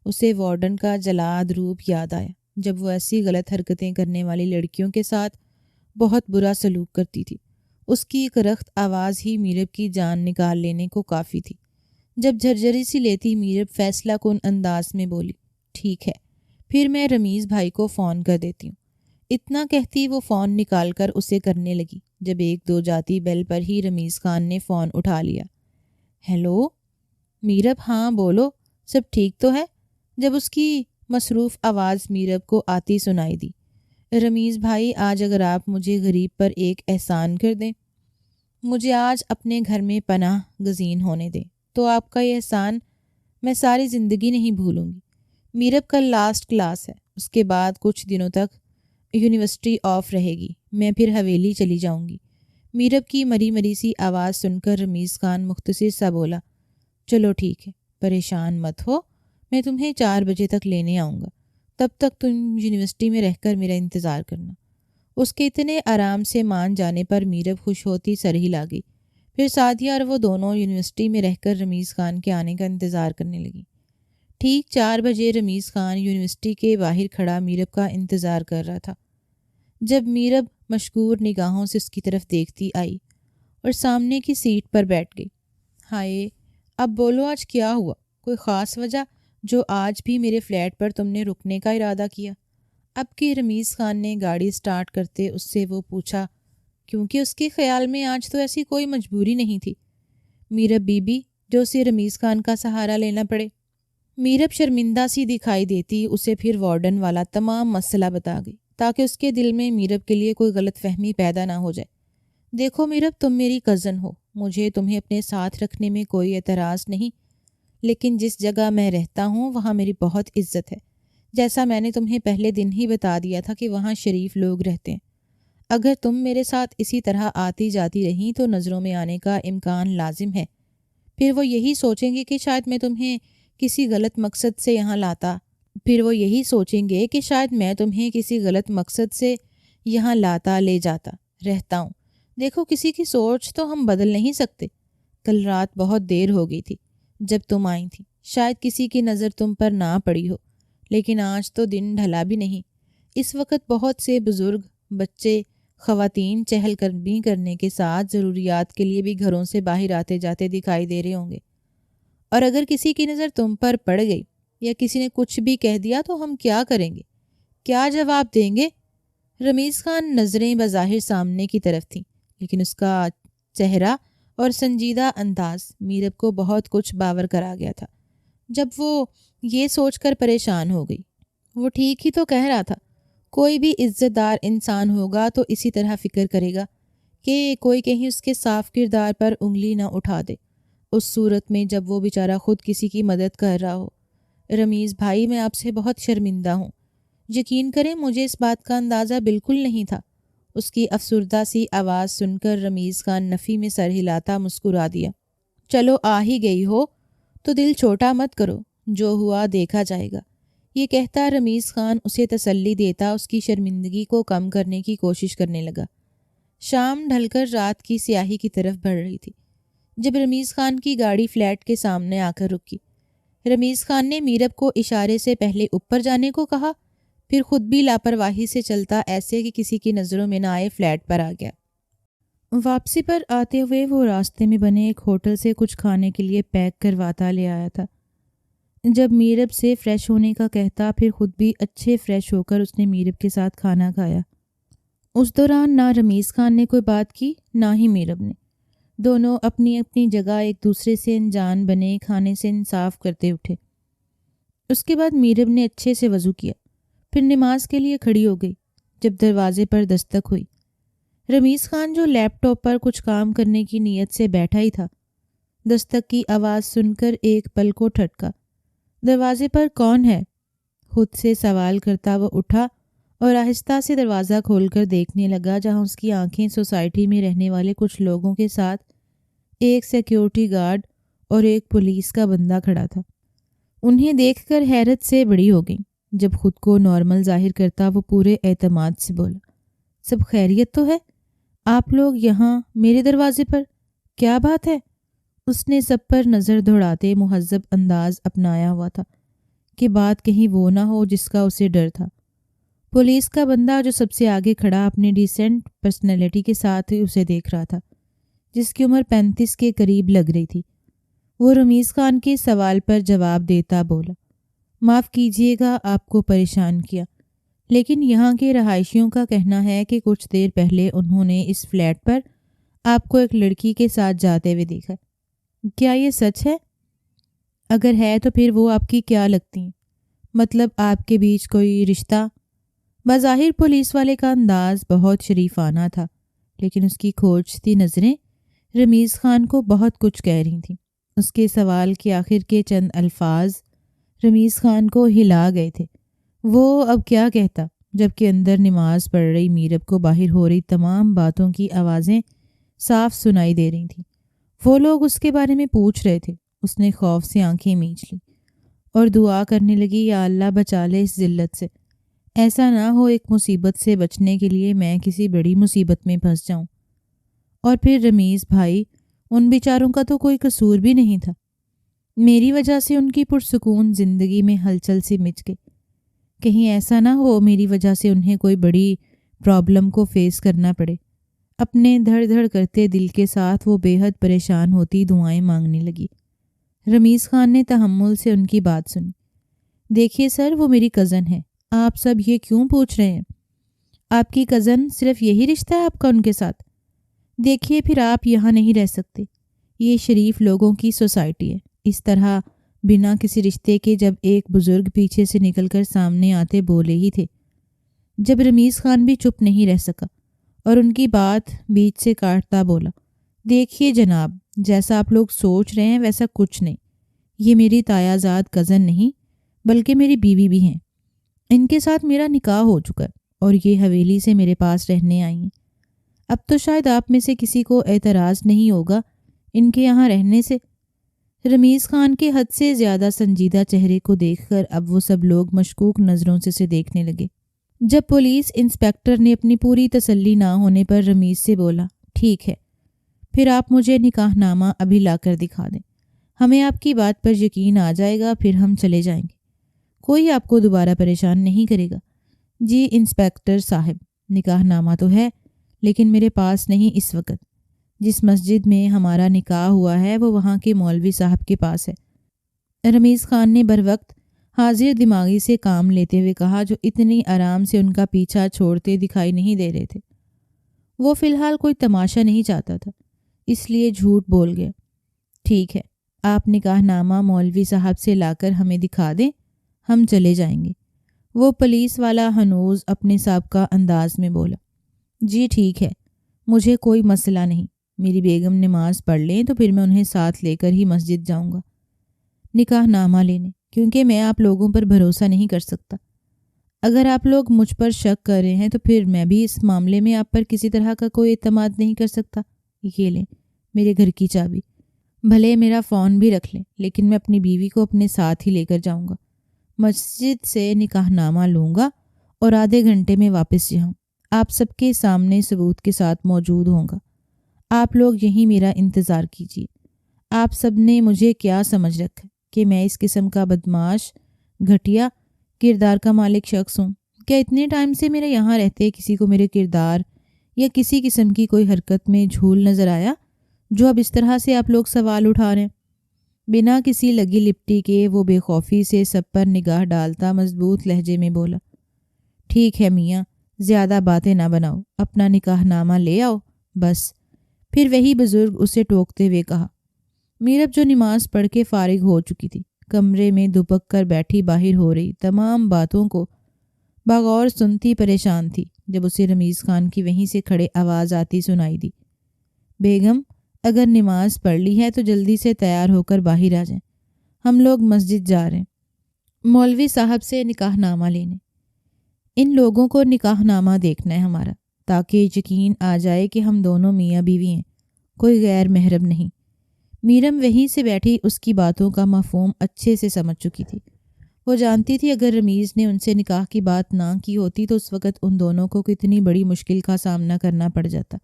Speaker 1: اسے وارڈن کا جلاد روپ یاد آیا جب وہ ایسی غلط حرکتیں کرنے والی لڑکیوں کے ساتھ بہت برا سلوک کرتی تھی۔ اس کی ایک رخت آواز ہی میرب کی جان نکال لینے کو کافی تھی۔ جب جھرجھری سی لیتی میرب فیصلہ کن انداز میں بولی، ٹھیک ہے، پھر میں رمیز بھائی کو فون کر دیتی ہوں۔ اتنا کہتی وہ فون نکال کر اسے کرنے لگی جب ایک دو جاتی بیل پر ہی رمیز خان نے فون اٹھا لیا۔ ہیلو میرب، ہاں بولو، سب ٹھیک تو ہے؟ جب اس کی مصروف آواز میرب کو آتی سنائی دی۔ رمیز بھائی، آج اگر آپ مجھے غریب پر ایک احسان کر دیں، مجھے آج اپنے گھر میں پناہ گزین ہونے دیں، تو آپ کا یہ احسان میں ساری زندگی نہیں بھولوں گی۔ میرب کل لاسٹ کلاس ہے، اس کے بعد کچھ دنوں تک یونیورسٹی آف رہے گی، میں پھر حویلی چلی جاؤں گی۔ میرب کی مری مری سی آواز سن کر رمیز خان مختصر سا بولا، چلو ٹھیک ہے، پریشان مت ہو، میں تمہیں 4 بجے تک لینے آؤں گا، تب تک تم یونیورسٹی میں رہ کر میرا انتظار کرنا۔ اس کے اتنے آرام سے مان جانے پر میرب خوش ہوتی سر ہلا گئی۔ پھر سعدیہ اور وہ دونوں یونیورسٹی میں رہ کر رمیز خان کے آنے کا انتظار کرنے لگی۔ ٹھیک 4 بجے رمیز خان یونیورسٹی کے باہر کھڑا میرب کا انتظار کر رہا تھا۔ جب میرب مشکور نگاہوں سے اس کی طرف دیکھتی آئی اور سامنے کی سیٹ پر بیٹھ گئی۔ ہائے، اب بولو آج کیا ہوا؟ کوئی خاص وجہ جو آج بھی میرے فلیٹ پر تم نے رکنے کا ارادہ کیا؟ اب کہ رمیز خان نے گاڑی سٹارٹ کرتے اس سے وہ پوچھا، کیونکہ اس کے خیال میں آج تو ایسی کوئی مجبوری نہیں تھی میرب بی بی جو اسے رمیز خان کا سہارا لینا پڑے۔ میرب شرمندہ سی دکھائی دیتی اسے پھر وارڈن والا تمام مسئلہ بتا گئی تاکہ اس کے دل میں میرب کے لیے کوئی غلط فہمی پیدا نہ ہو جائے۔ دیکھو میرب، تم میری کزن ہو، مجھے تمہیں اپنے ساتھ رکھنے میں کوئی اعتراض نہیں، لیکن جس جگہ میں رہتا ہوں وہاں میری بہت عزت ہے۔ جیسا میں نے تمہیں پہلے دن ہی بتا دیا تھا کہ وہاں شریف لوگ رہتے ہیں۔ اگر تم میرے ساتھ اسی طرح آتی جاتی رہیں تو نظروں میں آنے کا امکان لازم ہے۔ پھر وہ یہی سوچیں گے کہ شاید میں تمہیں کسی غلط مقصد سے یہاں لے جاتا رہتا ہوں۔ دیکھو، کسی کی سوچ تو ہم بدل نہیں سکتے۔ کل رات بہت دیر ہو گئی تھی جب تم آئی تھی، شاید کسی کی نظر تم پر نہ پڑی ہو، لیکن آج تو دن ڈھلا بھی نہیں۔ اس وقت بہت سے بزرگ، بچے، خواتین چہل قدمی کرنے کے ساتھ ضروریات کے لیے بھی گھروں سے باہر آتے جاتے دکھائی دے رہے ہوں گے، اور اگر کسی کی نظر تم پر پڑ گئی یا کسی نے کچھ بھی کہہ دیا تو ہم کیا کریں گے؟ کیا جواب دیں گے؟ رمیز خان نظریں بظاہر سامنے کی طرف تھیں، لیکن اس کا چہرہ اور سنجیدہ انداز میرب کو بہت کچھ باور کرا گیا تھا۔ جب وہ یہ سوچ کر پریشان ہو گئی، وہ ٹھیک ہی تو کہہ رہا تھا۔ کوئی بھی عزت دار انسان ہوگا تو اسی طرح فکر کرے گا کہ کوئی کہیں اس کے صاف کردار پر انگلی نہ اٹھا دے، اس صورت میں جب وہ بیچارہ خود کسی کی مدد کر رہا ہو۔ رمیز بھائی، میں آپ سے بہت شرمندہ ہوں، یقین کریں مجھے اس بات کا اندازہ بالکل نہیں تھا۔ اس کی افسردہ سی آواز سن کر رمیز خان نفی میں سر ہلاتا مسکرا دیا۔ چلو آ ہی گئی ہو تو دل چھوٹا مت کرو، جو ہوا دیکھا جائے گا۔ یہ کہتا رمیز خان اسے تسلی دیتا اس کی شرمندگی کو کم کرنے کی کوشش کرنے لگا۔ شام ڈھل کر رات کی سیاہی کی طرف بڑھ رہی تھی جب رمیز خان کی گاڑی فلیٹ کے سامنے آ کر رکی۔ رمیز خان نے میرب کو اشارے سے پہلے اوپر جانے کو کہا، پھر خود بھی لاپرواہی سے چلتا ایسے کہ کسی کی نظروں میں نہ آئے فلیٹ پر آ گیا۔ واپسی پر آتے ہوئے وہ راستے میں بنے ایک ہوٹل سے کچھ کھانے کے لیے پیک کرواتا لے آیا تھا۔ جب میرب سے فریش ہونے کا کہتا، پھر خود بھی اچھے فریش ہو کر اس نے میرب کے ساتھ کھانا کھایا۔ اس دوران نہ رمیز خان نے کوئی بات کی نہ ہی میرب نے۔ دونوں اپنی اپنی جگہ ایک دوسرے سے انجان بنے کھانے سے انصاف کرتے اٹھے۔ اس کے بعد میرب نے اچھے سے وضو کیا، پھر نماز کے لیے کھڑی ہو گئی۔ جب دروازے پر دستک ہوئی، رمیز خان جو لیپ ٹاپ پر کچھ کام کرنے کی نیت سے بیٹھا ہی تھا، دستک کی آواز سن کر ایک پل کو ٹھٹکا۔ دروازے پر کون ہے؟ خود سے سوال کرتا وہ اٹھا اور آہستہ سے دروازہ کھول کر دیکھنے لگا، جہاں اس کی آنکھیں سوسائٹی میں رہنے والے کچھ لوگوں کے ساتھ ایک سیکیورٹی گارڈ اور ایک پولیس کا بندہ کھڑا تھا۔ انہیں دیکھ کر حیرت سے بڑی ہو گئی۔ جب خود کو نارمل ظاہر کرتا وہ پورے اعتماد سے بولا، سب خیریت تو ہے؟ آپ لوگ یہاں میرے دروازے پر؟ کیا بات ہے؟ اس نے سب پر نظر دوڑاتے مہذب انداز اپنایا ہوا تھا کہ بات کہیں وہ نہ ہو جس کا اسے ڈر تھا۔ پولیس کا بندہ جو سب سے آگے کھڑا اپنے ڈیسنٹ پرسنالٹی کے ساتھ اسے دیکھ رہا تھا، جس کی عمر 35 کے قریب لگ رہی تھی، وہ رمیز خان کے سوال پر جواب دیتا بولا، معاف کیجیے گا آپ کو پریشان کیا، لیکن یہاں کے رہائشیوں کا کہنا ہے کہ کچھ دیر پہلے انہوں نے اس فلیٹ پر آپ کو ایک لڑکی کے ساتھ جاتے ہوئے دیکھا۔ کیا یہ سچ ہے؟ اگر ہے تو پھر وہ آپ کی کیا لگتی ہیں؟ مطلب آپ کے بیچ کوئی رشتہ؟ بظاہر پولیس والے کا انداز بہت شریفانہ تھا، لیکن اس کی کھوجتی نظریں رمیز خان کو بہت کچھ کہہ رہی تھیں۔ اس کے سوال کے آخر کے چند الفاظ رمیز خان کو ہلا گئے تھے۔ وہ اب کیا کہتا، جبکہ اندر نماز پڑھ رہی میرب کو باہر ہو رہی تمام باتوں کی آوازیں صاف سنائی دے رہی تھیں۔ وہ لوگ اس کے بارے میں پوچھ رہے تھے۔ اس نے خوف سے آنکھیں میچ لی اور دعا کرنے لگی، یا اللہ بچا لے اس ذلت سے، ایسا نہ ہو ایک مصیبت سے بچنے کے لیے میں کسی بڑی مصیبت میں پھنس جاؤں۔ اور پھر رمیز بھائی، ان بیچاروں کا تو کوئی قصور بھی نہیں تھا۔ میری وجہ سے ان کی پرسکون زندگی میں ہلچل سی مچ گئی۔ کہیں ایسا نہ ہو میری وجہ سے انہیں کوئی بڑی پرابلم کو فیس کرنا پڑے۔ اپنے دھڑ دھڑ کرتے دل کے ساتھ وہ بے حد پریشان ہوتی دعائیں مانگنے لگی۔ رمیز خان نے تحمل سے ان کی بات سنی۔ دیکھیے سر، وہ میری کزن ہے، آپ سب یہ کیوں پوچھ رہے ہیں؟ آپ کی کزن، صرف یہی رشتہ ہے آپ کا ان کے ساتھ؟ دیکھیے پھر آپ یہاں نہیں رہ سکتے، یہ شریف لوگوں کی سوسائٹی ہے۔ اس طرح بنا کسی رشتے کے جب ایک بزرگ پیچھے سے نکل کر سامنے آتے بولے ہی تھے، جب رمیز خان بھی چپ نہیں رہ سکا اور ان کی بات بیچ سے کاٹتا بولا، دیکھیے جناب، جیسا آپ لوگ سوچ رہے ہیں ویسا کچھ نہیں۔ یہ میری تایا زاد کزن نہیں بلکہ میری بیوی بھی ہیں۔ ان کے ساتھ میرا نکاح ہو چکا ہے اور یہ حویلی سے میرے پاس رہنے آئی ہیں۔ اب تو شاید آپ میں سے کسی کو اعتراض نہیں ہوگا ان کے یہاں رہنے سے۔ رمیز خان کے حد سے زیادہ سنجیدہ چہرے کو دیکھ کر اب وہ سب لوگ مشکوک نظروں سے دیکھنے لگے۔ جب پولیس انسپکٹر نے اپنی پوری تسلی نہ ہونے پر رمیز سے بولا، ٹھیک ہے، پھر آپ مجھے نکاح نامہ ابھی لا کر دکھا دیں، ہمیں آپ کی بات پر یقین آ جائے گا، پھر ہم چلے جائیں گے، کوئی آپ کو دوبارہ پریشان نہیں کرے گا۔ جی انسپکٹر صاحب، نکاح نامہ تو ہے لیکن میرے پاس نہیں اس وقت۔ جس مسجد میں ہمارا نکاح ہوا ہے وہ وہاں کے مولوی صاحب کے پاس ہے۔ رمیز خان نے بر وقت حاضر دماغی سے کام لیتے ہوئے کہا، جو اتنی آرام سے ان کا پیچھا چھوڑتے دکھائی نہیں دے رہے تھے۔ وہ فی الحال کوئی تماشا نہیں چاہتا تھا، اس لیے جھوٹ بول گیا۔ ٹھیک ہے، آپ نکاح نامہ مولوی صاحب سے لا کر ہمیں دکھا دیں، ہم چلے جائیں گے۔ وہ پولیس والا ہنوز اپنے سابقہ انداز میں بولا۔ جی ٹھیک ہے، مجھے کوئی مسئلہ نہیں، میری بیگم نماز پڑھ لیں تو پھر میں انہیں ساتھ لے کر ہی مسجد جاؤں گا نکاح نامہ لینے، کیونکہ میں آپ لوگوں پر بھروسہ نہیں کر سکتا۔ اگر آپ لوگ مجھ پر شک کر رہے ہیں تو پھر میں بھی اس معاملے میں آپ پر کسی طرح کا کوئی اعتماد نہیں کر سکتا۔ یہ لیں میرے گھر کی چابی، بھلے میرا فون بھی رکھ لیں لیکن میں اپنی بیوی کو اپنے ساتھ ہی لے کر جاؤں گا، مسجد سے نکاح نامہ لوں گا اور آدھے گھنٹے میں واپس یہاں آپ سب کے سامنے ثبوت کے ساتھ موجود ہوں گا۔ آپ لوگ یہیں میرا انتظار کیجیے۔ آپ سب نے مجھے کیا سمجھ رکھا کہ میں اس قسم کا بدمعاش، گھٹیا کردار کا مالک شخص ہوں؟ کیا اتنے ٹائم سے میرے یہاں رہتے کسی کو میرے کردار یا کسی قسم کی کوئی حرکت میں جھول نظر آیا جو اب اس طرح سے آپ لوگ سوال اٹھا رہے ہیں؟ بنا کسی لگی لپٹی کے وہ بے خوفی سے سب پر نگاہ ڈالتا مضبوط لہجے میں بولا، ٹھیک ہے میاں، زیادہ باتیں نہ بناؤ، اپنا نکاح نامہ لے آؤ بس۔ پھر وہی بزرگ اسے ٹوکتے ہوئے کہا۔ میرب جو نماز پڑھ کے فارغ ہو چکی تھی، کمرے میں دبک کر بیٹھی باہر ہو رہی تمام باتوں کو بغور سنتی پریشان تھی جب اسے رمیز خان کی وہیں سے کھڑے آواز آتی سنائی دی، بیگم اگر نماز پڑھ لی ہے تو جلدی سے تیار ہو کر باہر آ جائیں، ہم لوگ مسجد جا رہے ہیں مولوی صاحب سے نکاح نامہ لینے۔ ان لوگوں کو نکاح نامہ دیکھنا ہے ہمارا، تاکہ یقین آ جائے کہ ہم دونوں میاں بیوی ہیں، کوئی غیر محرم نہیں۔ میرم وہیں سے بیٹھی اس کی باتوں کا مفہوم اچھے سے سمجھ چکی تھی۔ وہ جانتی تھی اگر رمیز نے ان سے نکاح کی بات نہ کی ہوتی تو اس وقت ان دونوں کو کتنی بڑی مشکل کا سامنا کرنا پڑ جاتا۔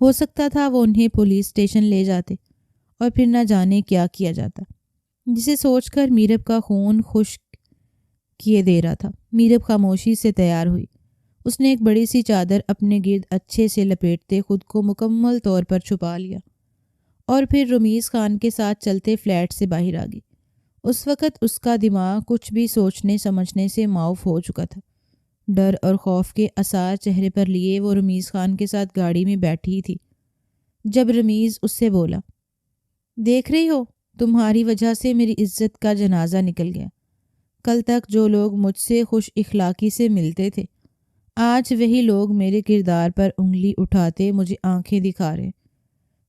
Speaker 1: ہو سکتا تھا وہ انہیں پولیس اسٹیشن لے جاتے اور پھر نہ جانے کیا کیا جاتا، جسے سوچ کر میرب کا خون خشک کیے دے رہا تھا۔ میرب خاموشی سے تیار ہوئی۔ اس نے ایک بڑی سی چادر اپنے گرد اچھے سے لپیٹتے خود کو مکمل طور پر چھپا لیا اور پھر رمیز خان کے ساتھ چلتے فلیٹ سے باہر آ گئی۔ اس وقت اس کا دماغ کچھ بھی سوچنے سمجھنے سے معاف ہو چکا تھا۔ ڈر اور خوف کے آثار چہرے پر لیے وہ رمیز خان کے ساتھ گاڑی میں بیٹھی تھی جب رمیز اس سے بولا، دیکھ رہی ہو، تمہاری وجہ سے میری عزت کا جنازہ نکل گیا۔ کل تک جو لوگ مجھ سے خوش اخلاقی سے ملتے تھے، آج وہی لوگ میرے کردار پر انگلی اٹھاتے مجھے آنکھیں دکھا رہے۔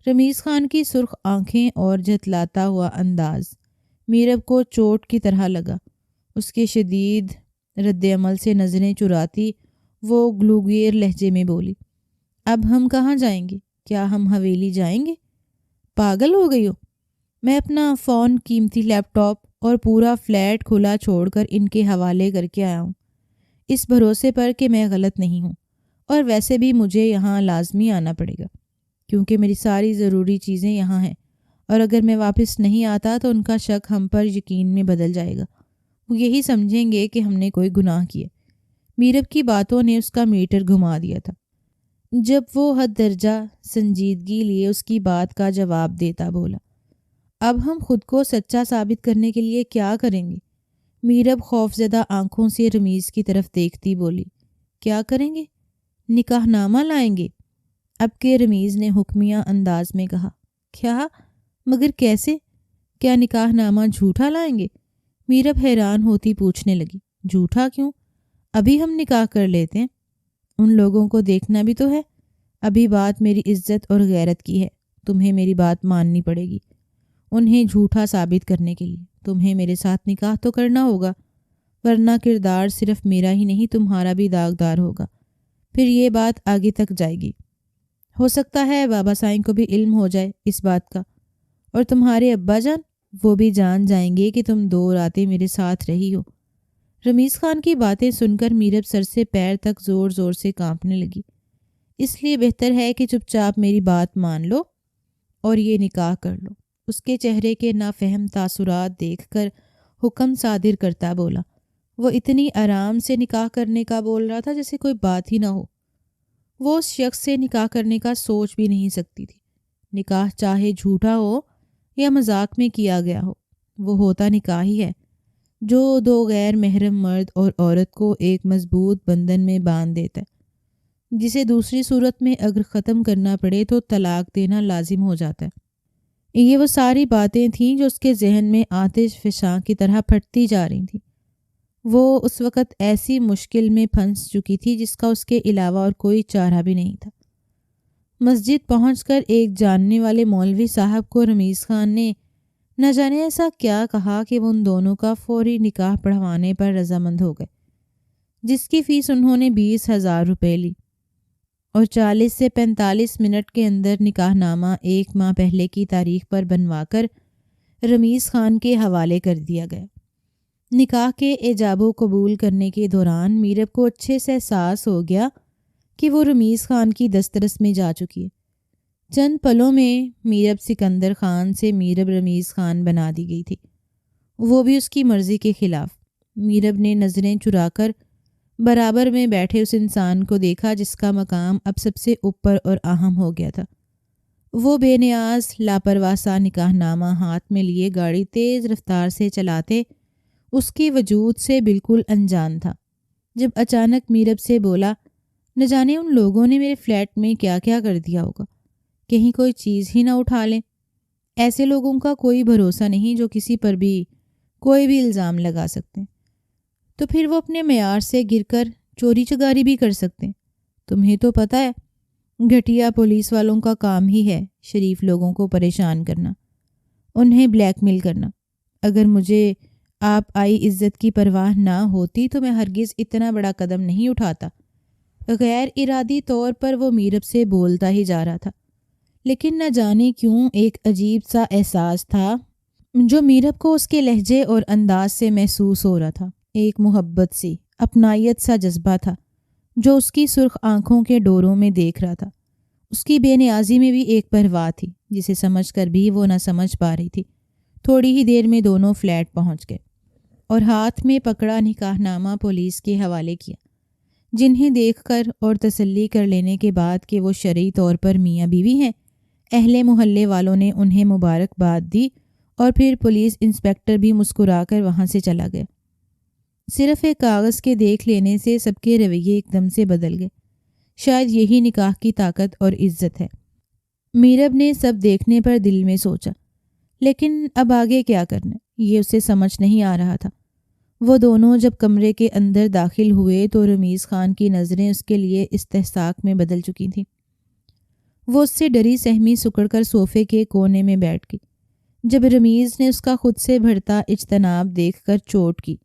Speaker 1: رمیز خان کی سرخ آنکھیں اور جھتلاتا ہوا انداز میرب کو چوٹ کی طرح لگا۔ اس کے شدید رد عمل سے نظریں چراتی وہ گلوگیر لہجے میں بولی، اب ہم کہاں جائیں گے؟ کیا ہم حویلی جائیں گے؟ پاگل ہو گئی ہو؟ میں اپنا فون، قیمتی لیپ ٹاپ اور پورا فلیٹ کھلا چھوڑ کر ان کے حوالے کر کے آیا ہوں، اس بھروسے پر کہ میں غلط نہیں ہوں، اور ویسے بھی مجھے یہاں لازمی آنا پڑے گا کیونکہ میری ساری ضروری چیزیں یہاں ہیں اور اگر میں واپس نہیں آتا تو ان کا شک ہم پر یقین میں بدل جائے گا۔ وہ یہی سمجھیں گے کہ ہم نے کوئی گناہ کیا۔ میرب کی باتوں نے اس کا میٹر گھما دیا تھا۔ جب وہ حد درجہ سنجیدگی لیے اس کی بات کا جواب دیتا بولا، اب ہم خود کو سچا ثابت کرنے کے لیے کیا کریں گے؟ میرب خوفزدہ آنکھوں سے رمیز کی طرف دیکھتی بولی، کیا کریں گے؟ نکاح نامہ لائیں گے؟ اب کے رمیز نے حکمیہ انداز میں کہا۔ کیا؟ مگر کیسے؟ کیا نکاح نامہ جھوٹا لائیں گے؟ میرب حیران ہوتی پوچھنے لگی، جھوٹا کیوں؟ ابھی ہم نکاح کر لیتے ہیں، ان لوگوں کو دیکھنا بھی تو ہے۔ ابھی بات میری عزت اور غیرت کی ہے، تمہیں میری بات ماننی پڑے گی۔ انہیں جھوٹا ثابت کرنے کے لیے تمہیں میرے ساتھ نکاح تو کرنا ہوگا، ورنہ کردار صرف میرا ہی نہیں تمہارا بھی داغدار ہوگا۔ پھر یہ بات آگے تک جائے گی۔ ہو سکتا ہے بابا سائیں کو بھی علم ہو جائے اس بات کا، اور تمہارے ابا جان وہ بھی جان جائیں گے کہ تم 2 راتیں میرے ساتھ رہی ہو۔ رمیز خان کی باتیں سن کر میرب سر سے پیر تک زور زور سے کانپنے لگی۔ اس لیے بہتر ہے کہ چپ چاپ میری بات مان لو اور یہ نکاح کر لو۔ اس کے چہرے کے نافہم تاثرات دیکھ کر حکم صادر کرتا بولا۔ وہ اتنی آرام سے نکاح کرنے کا بول رہا تھا جیسے کوئی بات ہی نہ ہو۔ وہ اس شخص سے نکاح کرنے کا سوچ بھی نہیں سکتی تھی۔ نکاح چاہے جھوٹا ہو یا مذاق میں کیا گیا ہو، وہ ہوتا نکاح ہی ہے جو 2 غیر محرم مرد اور عورت کو ایک مضبوط بندھن میں باندھ دیتا ہے، جسے دوسری صورت میں اگر ختم کرنا پڑے تو طلاق دینا لازم ہو جاتا ہے۔ یہ وہ ساری باتیں تھیں جو اس کے ذہن میں آتش فشاں کی طرح پھٹتی جا رہی تھیں۔ وہ اس وقت ایسی مشکل میں پھنس چکی تھی جس کا اس کے علاوہ اور کوئی چارہ بھی نہیں تھا۔ مسجد پہنچ کر ایک جاننے والے مولوی صاحب کو رمیز خان نے نہ جانے ایسا کیا کہا کہ وہ ان دونوں کا فوری نکاح پڑھوانے پر رضامند ہو گئے، جس کی فیس انہوں نے 20,000 روپے لی، اور 40 سے 45 منٹ کے اندر نکاح نامہ 1 ماہ پہلے کی تاریخ پر بنوا کر رمیز خان کے حوالے کر دیا گیا۔ نکاح کے ایجاب و قبول کرنے کے دوران میرب کو اچھے سے احساس ہو گیا کہ وہ رمیز خان کی دسترس میں جا چکی ہے۔ چند پلوں میں میرب سکندر خان سے میرب رمیز خان بنا دی گئی تھی، وہ بھی اس کی مرضی کے خلاف۔ میرب نے نظریں چرا کر برابر میں بیٹھے اس انسان کو دیکھا جس کا مقام اب سب سے اوپر اور اہم ہو گیا تھا۔ وہ بے نیاز لاپرواہ سا نکاح نامہ ہاتھ میں لیے گاڑی تیز رفتار سے چلاتے اس کی وجود سے بالکل انجان تھا۔ جب اچانک میرب سے بولا، نہ جانے ان لوگوں نے میرے فلیٹ میں کیا کیا کر دیا ہوگا، کہیں کوئی چیز ہی نہ اٹھا لیں۔ ایسے لوگوں کا کوئی بھروسہ نہیں جو کسی پر بھی کوئی بھی الزام لگا سکتے ہیں، تو پھر وہ اپنے معیار سے گر کر چوری چگاری بھی کر سکتے ہیں۔ تمہیں تو پتہ ہے گھٹیا پولیس والوں کا کام ہی ہے شریف لوگوں کو پریشان کرنا، انہیں بلیک میل کرنا۔ اگر مجھے آپ آئی عزت کی پرواہ نہ ہوتی تو میں ہرگز اتنا بڑا قدم نہیں اٹھاتا۔ غیر ارادی طور پر وہ میرب سے بولتا ہی جا رہا تھا، لیکن نہ جانے کیوں ایک عجیب سا احساس تھا جو میرب کو اس کے لہجے اور انداز سے محسوس ہو رہا تھا۔ ایک محبت سی اپنائیت سا جذبہ تھا جو اس کی سرخ آنکھوں کے ڈوروں میں دیکھ رہا تھا۔ اس کی بے نیازی میں بھی ایک پرواہ تھی جسے سمجھ کر بھی وہ نہ سمجھ پا رہی تھی۔ تھوڑی ہی دیر میں دونوں فلیٹ پہنچ گئے اور ہاتھ میں پکڑا نکاح نامہ پولیس کے حوالے کیا، جنہیں دیکھ کر اور تسلی کر لینے کے بعد کہ وہ شرعی طور پر میاں بیوی ہیں، اہل محلے والوں نے انہیں مبارکباد دی، اور پھر پولیس انسپکٹر بھی مسکرا کر وہاں سے چلا گیا۔ صرف ایک کاغذ کے دیکھ لینے سے سب کے رویے ایک دم سے بدل گئے۔ شاید یہی نکاح کی طاقت اور عزت ہے، میرب نے سب دیکھنے پر دل میں سوچا۔ لیکن اب آگے کیا کرنا یہ اسے سمجھ نہیں آ رہا تھا۔ وہ دونوں جب کمرے کے اندر داخل ہوئے تو رمیز خان کی نظریں اس کے لیے استحقاق میں بدل چکی تھیں۔ وہ اس سے ڈری سہمی سکڑ کر صوفے کے کونے میں بیٹھ گئی۔ جب رمیز نے اس کا خود سے بڑھتا اجتناب دیکھ کر چوٹ کی،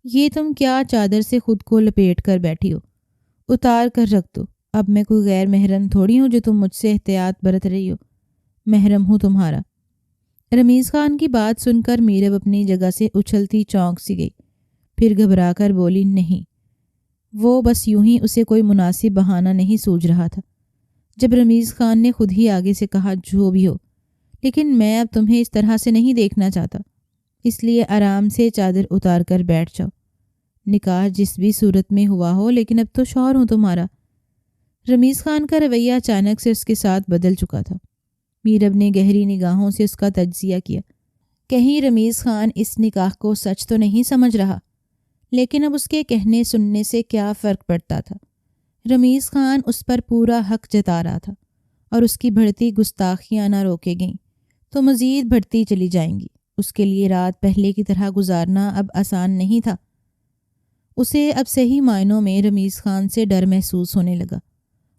Speaker 1: یہ تم کیا چادر سے خود کو لپیٹ کر بیٹھی ہو؟ اتار کر رکھ دو۔ اب میں کوئی غیر محرم تھوڑی ہوں جو تم مجھ سے احتیاط برت رہی ہو، محرم ہوں تمہارا۔ رمیز خان کی بات سن کر میرب اپنی جگہ سے اچھلتی چونک سی گئی، پھر گھبرا کر بولی، نہیں۔ وہ بس یوں ہی اسے کوئی مناسب بہانہ نہیں سوچ رہا تھا۔ جب رمیز خان نے خود ہی آگے سے کہا، جو بھی ہو لیکن میں اب تمہیں اس طرح سے نہیں دیکھنا چاہتا، اس لیے آرام سے چادر اتار کر بیٹھ جاؤ۔ نکاح جس بھی صورت میں ہوا ہو، لیکن اب تو شوہر ہوں تمہارا۔ رمیز خان کا رویہ اچانک سے اس کے ساتھ بدل چکا تھا۔ میرب نے گہری نگاہوں سے اس کا تجزیہ کیا۔ کہیں رمیز خان اس نکاح کو سچ تو نہیں سمجھ رہا، لیکن اب اس کے کہنے سننے سے کیا فرق پڑتا تھا؟ رمیز خان اس پر پورا حق جتا رہا تھا، اور اس کی بڑھتی گستاخیاں نہ روکے گئیں تو مزید بڑھتی چلی جائیں گی۔ اس کے لیے رات پہلے کی طرح گزارنا اب آسان نہیں تھا۔ اسے اب صحیح معنوں میں رمیز خان سے ڈر محسوس ہونے لگا۔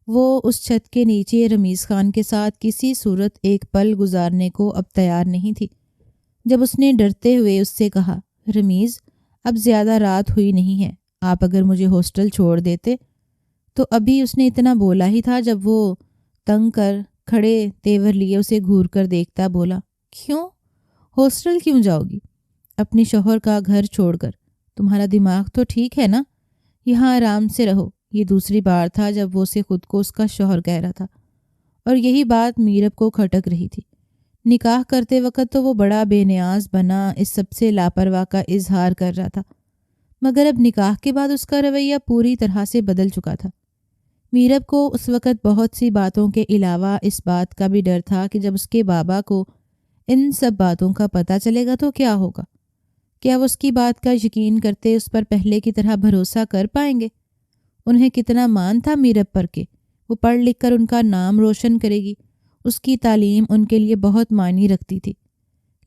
Speaker 1: وہ اس چھت کے نیچے رمیز خان کے ساتھ کسی صورت ایک پل گزارنے کو اب تیار نہیں تھی۔ جب اس نے ڈرتے ہوئے اس سے کہا، رمیز اب زیادہ رات ہوئی نہیں ہے، آپ اگر مجھے ہاسٹل چھوڑ دیتے، تو ابھی اس نے اتنا بولا ہی تھا جب وہ تنگ کر کھڑے تیور لیے اسے گھور کر دیکھتا بولا، کیوں ہاسٹل کیوں جاؤ گی؟ اپنے شوہر کا گھر چھوڑ کر؟ تمہارا دماغ تو ٹھیک ہے نا؟ یہاں آرام سے رہو۔ یہ دوسری بار تھا جب وہ اسے خود کو اس کا شوہر کہہ رہا تھا، اور یہی بات میرب کو کھٹک رہی تھی۔ نکاح کرتے وقت تو وہ بڑا بے نیاز بنا اس سب سے لاپرواہ کا اظہار کر رہا تھا، مگر اب نکاح کے بعد اس کا رویہ پوری طرح سے بدل چکا تھا۔ میرب کو اس وقت بہت سی باتوں کے علاوہ اس بات کا بھی ڈر تھا کہ جب اس کے بابا کو ان سب باتوں کا پتہ چلے گا تو کیا ہوگا؟ کیا وہ اس کی بات کا یقین کرتے اس پر پہلے کی طرح بھروسہ کر پائیں گے؟ انہیں کتنا مان تھا میرب پر کہ وہ پڑھ لکھ کر ان کا نام روشن کرے گی۔ اس کی تعلیم ان کے لیے بہت معنی رکھتی تھی،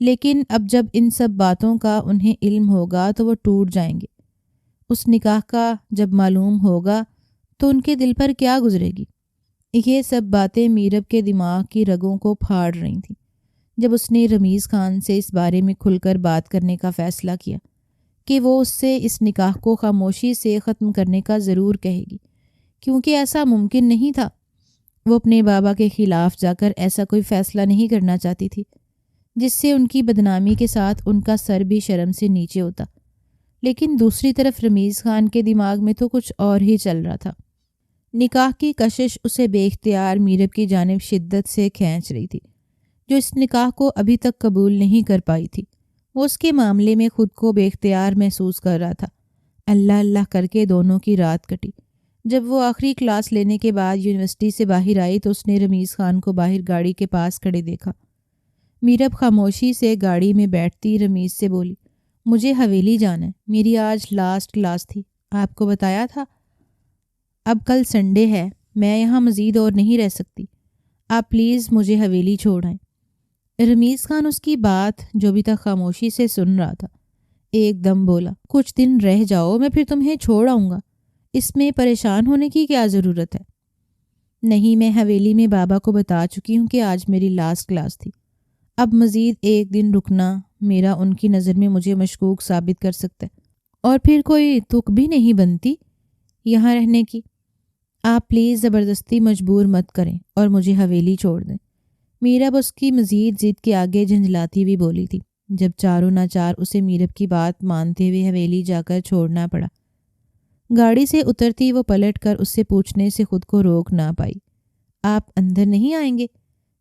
Speaker 1: لیکن اب جب ان سب باتوں کا انہیں علم ہوگا تو وہ ٹوٹ جائیں گے۔ اس نکاح کا جب معلوم ہوگا تو ان کے دل پر کیا گزرے گی؟ یہ سب باتیں میرب کے دماغ کی رگوں کو پھاڑ رہی تھیں۔ جب اس نے رمیز خان سے اس بارے میں کھل کر بات کرنے کا فیصلہ کیا کہ وہ اس سے اس نکاح کو خاموشی سے ختم کرنے کا ضرور کہے گی، کیونکہ ایسا ممکن نہیں تھا۔ وہ اپنے بابا کے خلاف جا کر ایسا کوئی فیصلہ نہیں کرنا چاہتی تھی جس سے ان کی بدنامی کے ساتھ ان کا سر بھی شرم سے نیچے ہوتا، لیکن دوسری طرف رمیز خان کے دماغ میں تو کچھ اور ہی چل رہا تھا۔ نکاح کی کشش اسے بے اختیار میرب کی جانب شدت سے کھینچ رہی تھی، جو اس نکاح کو ابھی تک قبول نہیں کر پائی تھی۔ وہ اس کے معاملے میں خود کو بے اختیار محسوس کر رہا تھا۔ اللہ اللہ کر کے دونوں کی رات کٹی۔ جب وہ آخری کلاس لینے کے بعد یونیورسٹی سے باہر آئی تو اس نے رمیز خان کو باہر گاڑی کے پاس کھڑے دیکھا۔ میرب خاموشی سے گاڑی میں بیٹھتی رمیز سے بولی، مجھے حویلی جانا ہے، میری آج لاسٹ کلاس تھی، آپ کو بتایا تھا۔ اب کل سنڈے ہے، میں یہاں مزید اور نہیں رہ سکتی، آپ پلیز مجھے حویلی چھوڑ آئیں۔ رمیز خان اس کی بات جو ابھی تک خاموشی سے سن رہا تھا ایک دم بولا، کچھ دن رہ جاؤ، میں پھر تمہیں چھوڑ آؤں گا، اس میں پریشان ہونے کی کیا ضرورت ہے؟ نہیں، میں حویلی میں بابا کو بتا چکی ہوں کہ آج میری لاسٹ کلاس تھی، اب مزید ایک دن رکنا میرا ان کی نظر میں مجھے مشکوک ثابت کر سکتا ہے، اور پھر کوئی تک بھی نہیں بنتی یہاں رہنے کی۔ آپ پلیز زبردستی مجبور مت کریں اور مجھے حویلی چھوڑ دیں۔ میرب اس کی مزید ضد کے آگے جھنجھلاتی ہوئی بولی تھی، جب چاروں ناچار اسے میرب کی بات مانتے ہوئے حویلی جا کر چھوڑنا پڑا۔ گاڑی سے اترتی وہ پلٹ کر اس سے پوچھنے سے خود کو روک نہ پائی، آپ اندر نہیں آئیں گے؟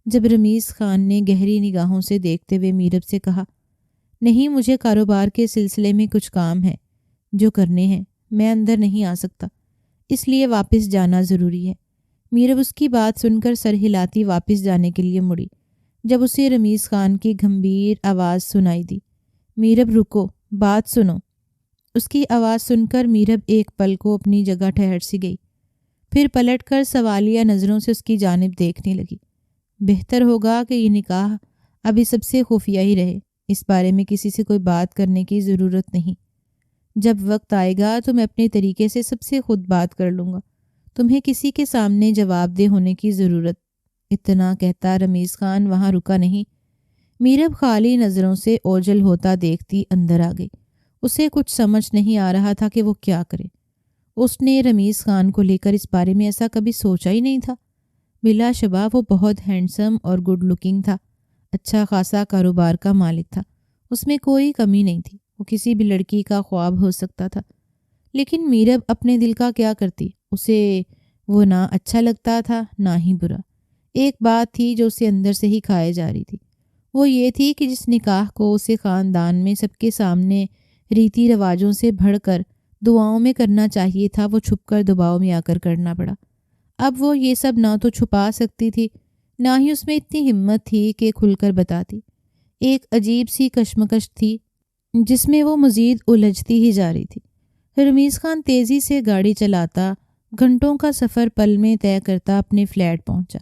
Speaker 1: جب رمیز خان نے گہری نگاہوں سے دیکھتے ہوئے میرب سے کہا، نہیں، مجھے کاروبار کے سلسلے میں کچھ کام ہے جو کرنے ہیں، میں اندر نہیں آ سکتا، اس لیے واپس جانا ضروری ہے۔ میرب اس کی بات سن کر سر ہلاتی واپس جانے کے لیے مڑی، جب اسے رمیز خان کی گھمبیر آواز سنائی دی، میرب رکو، بات سنو۔ اس کی آواز سن کر میرب ایک پل کو اپنی جگہ ٹھہر سی گئی، پھر پلٹ کر سوالیہ نظروں سے اس کی جانب دیکھنے لگی۔ بہتر ہوگا کہ یہ نکاح ابھی سب سے خفیہ ہی رہے، اس بارے میں کسی سے کوئی بات کرنے کی ضرورت نہیں۔ جب وقت آئے گا تو میں اپنے طریقے سے سب سے خود بات کر لوں گا، تمہیں کسی کے سامنے جواب دہ ہونے کی ضرورت۔ اتنا کہتا رمیز خان وہاں رکا نہیں۔ میرب خالی نظروں سے اوجھل ہوتا دیکھتی اندر آ گئی۔ اسے کچھ سمجھ نہیں آ رہا تھا کہ وہ کیا کرے۔ اس نے رمیز خان کو لے کر اس بارے میں ایسا کبھی سوچا ہی نہیں تھا۔ بلا شبہ وہ بہت ہینڈسم اور گڈ لکنگ تھا، اچھا خاصا کاروبار کا مالک تھا، اس میں کوئی کمی نہیں تھی، وہ کسی بھی لڑکی کا خواب ہو سکتا تھا۔ لیکن میرب اپنے دل کا کیا کرتی؟ اسے وہ نہ اچھا لگتا تھا نہ ہی برا۔ ایک بات تھی جو اسے اندر سے ہی کھائے جا رہی تھی، وہ یہ تھی کہ جس نکاح کو اسے خاندان میں سب کے سامنے ریتی رواجوں سے بڑھ کر دعاؤں میں کرنا چاہیے تھا، وہ چھپ کر دباؤ میں آ کر کرنا پڑا۔ اب وہ یہ سب نہ تو چھپا سکتی تھی، نہ ہی اس میں اتنی ہمت تھی کہ کھل کر بتاتی۔ ایک عجیب سی کشمکش تھی جس میں وہ مزید الجھتی ہی جا رہی تھی۔ رمیز خان تیزی سے گاڑی چلاتا، گھنٹوں کا سفر پل میں طے کرتا اپنے فلیٹ پہنچا۔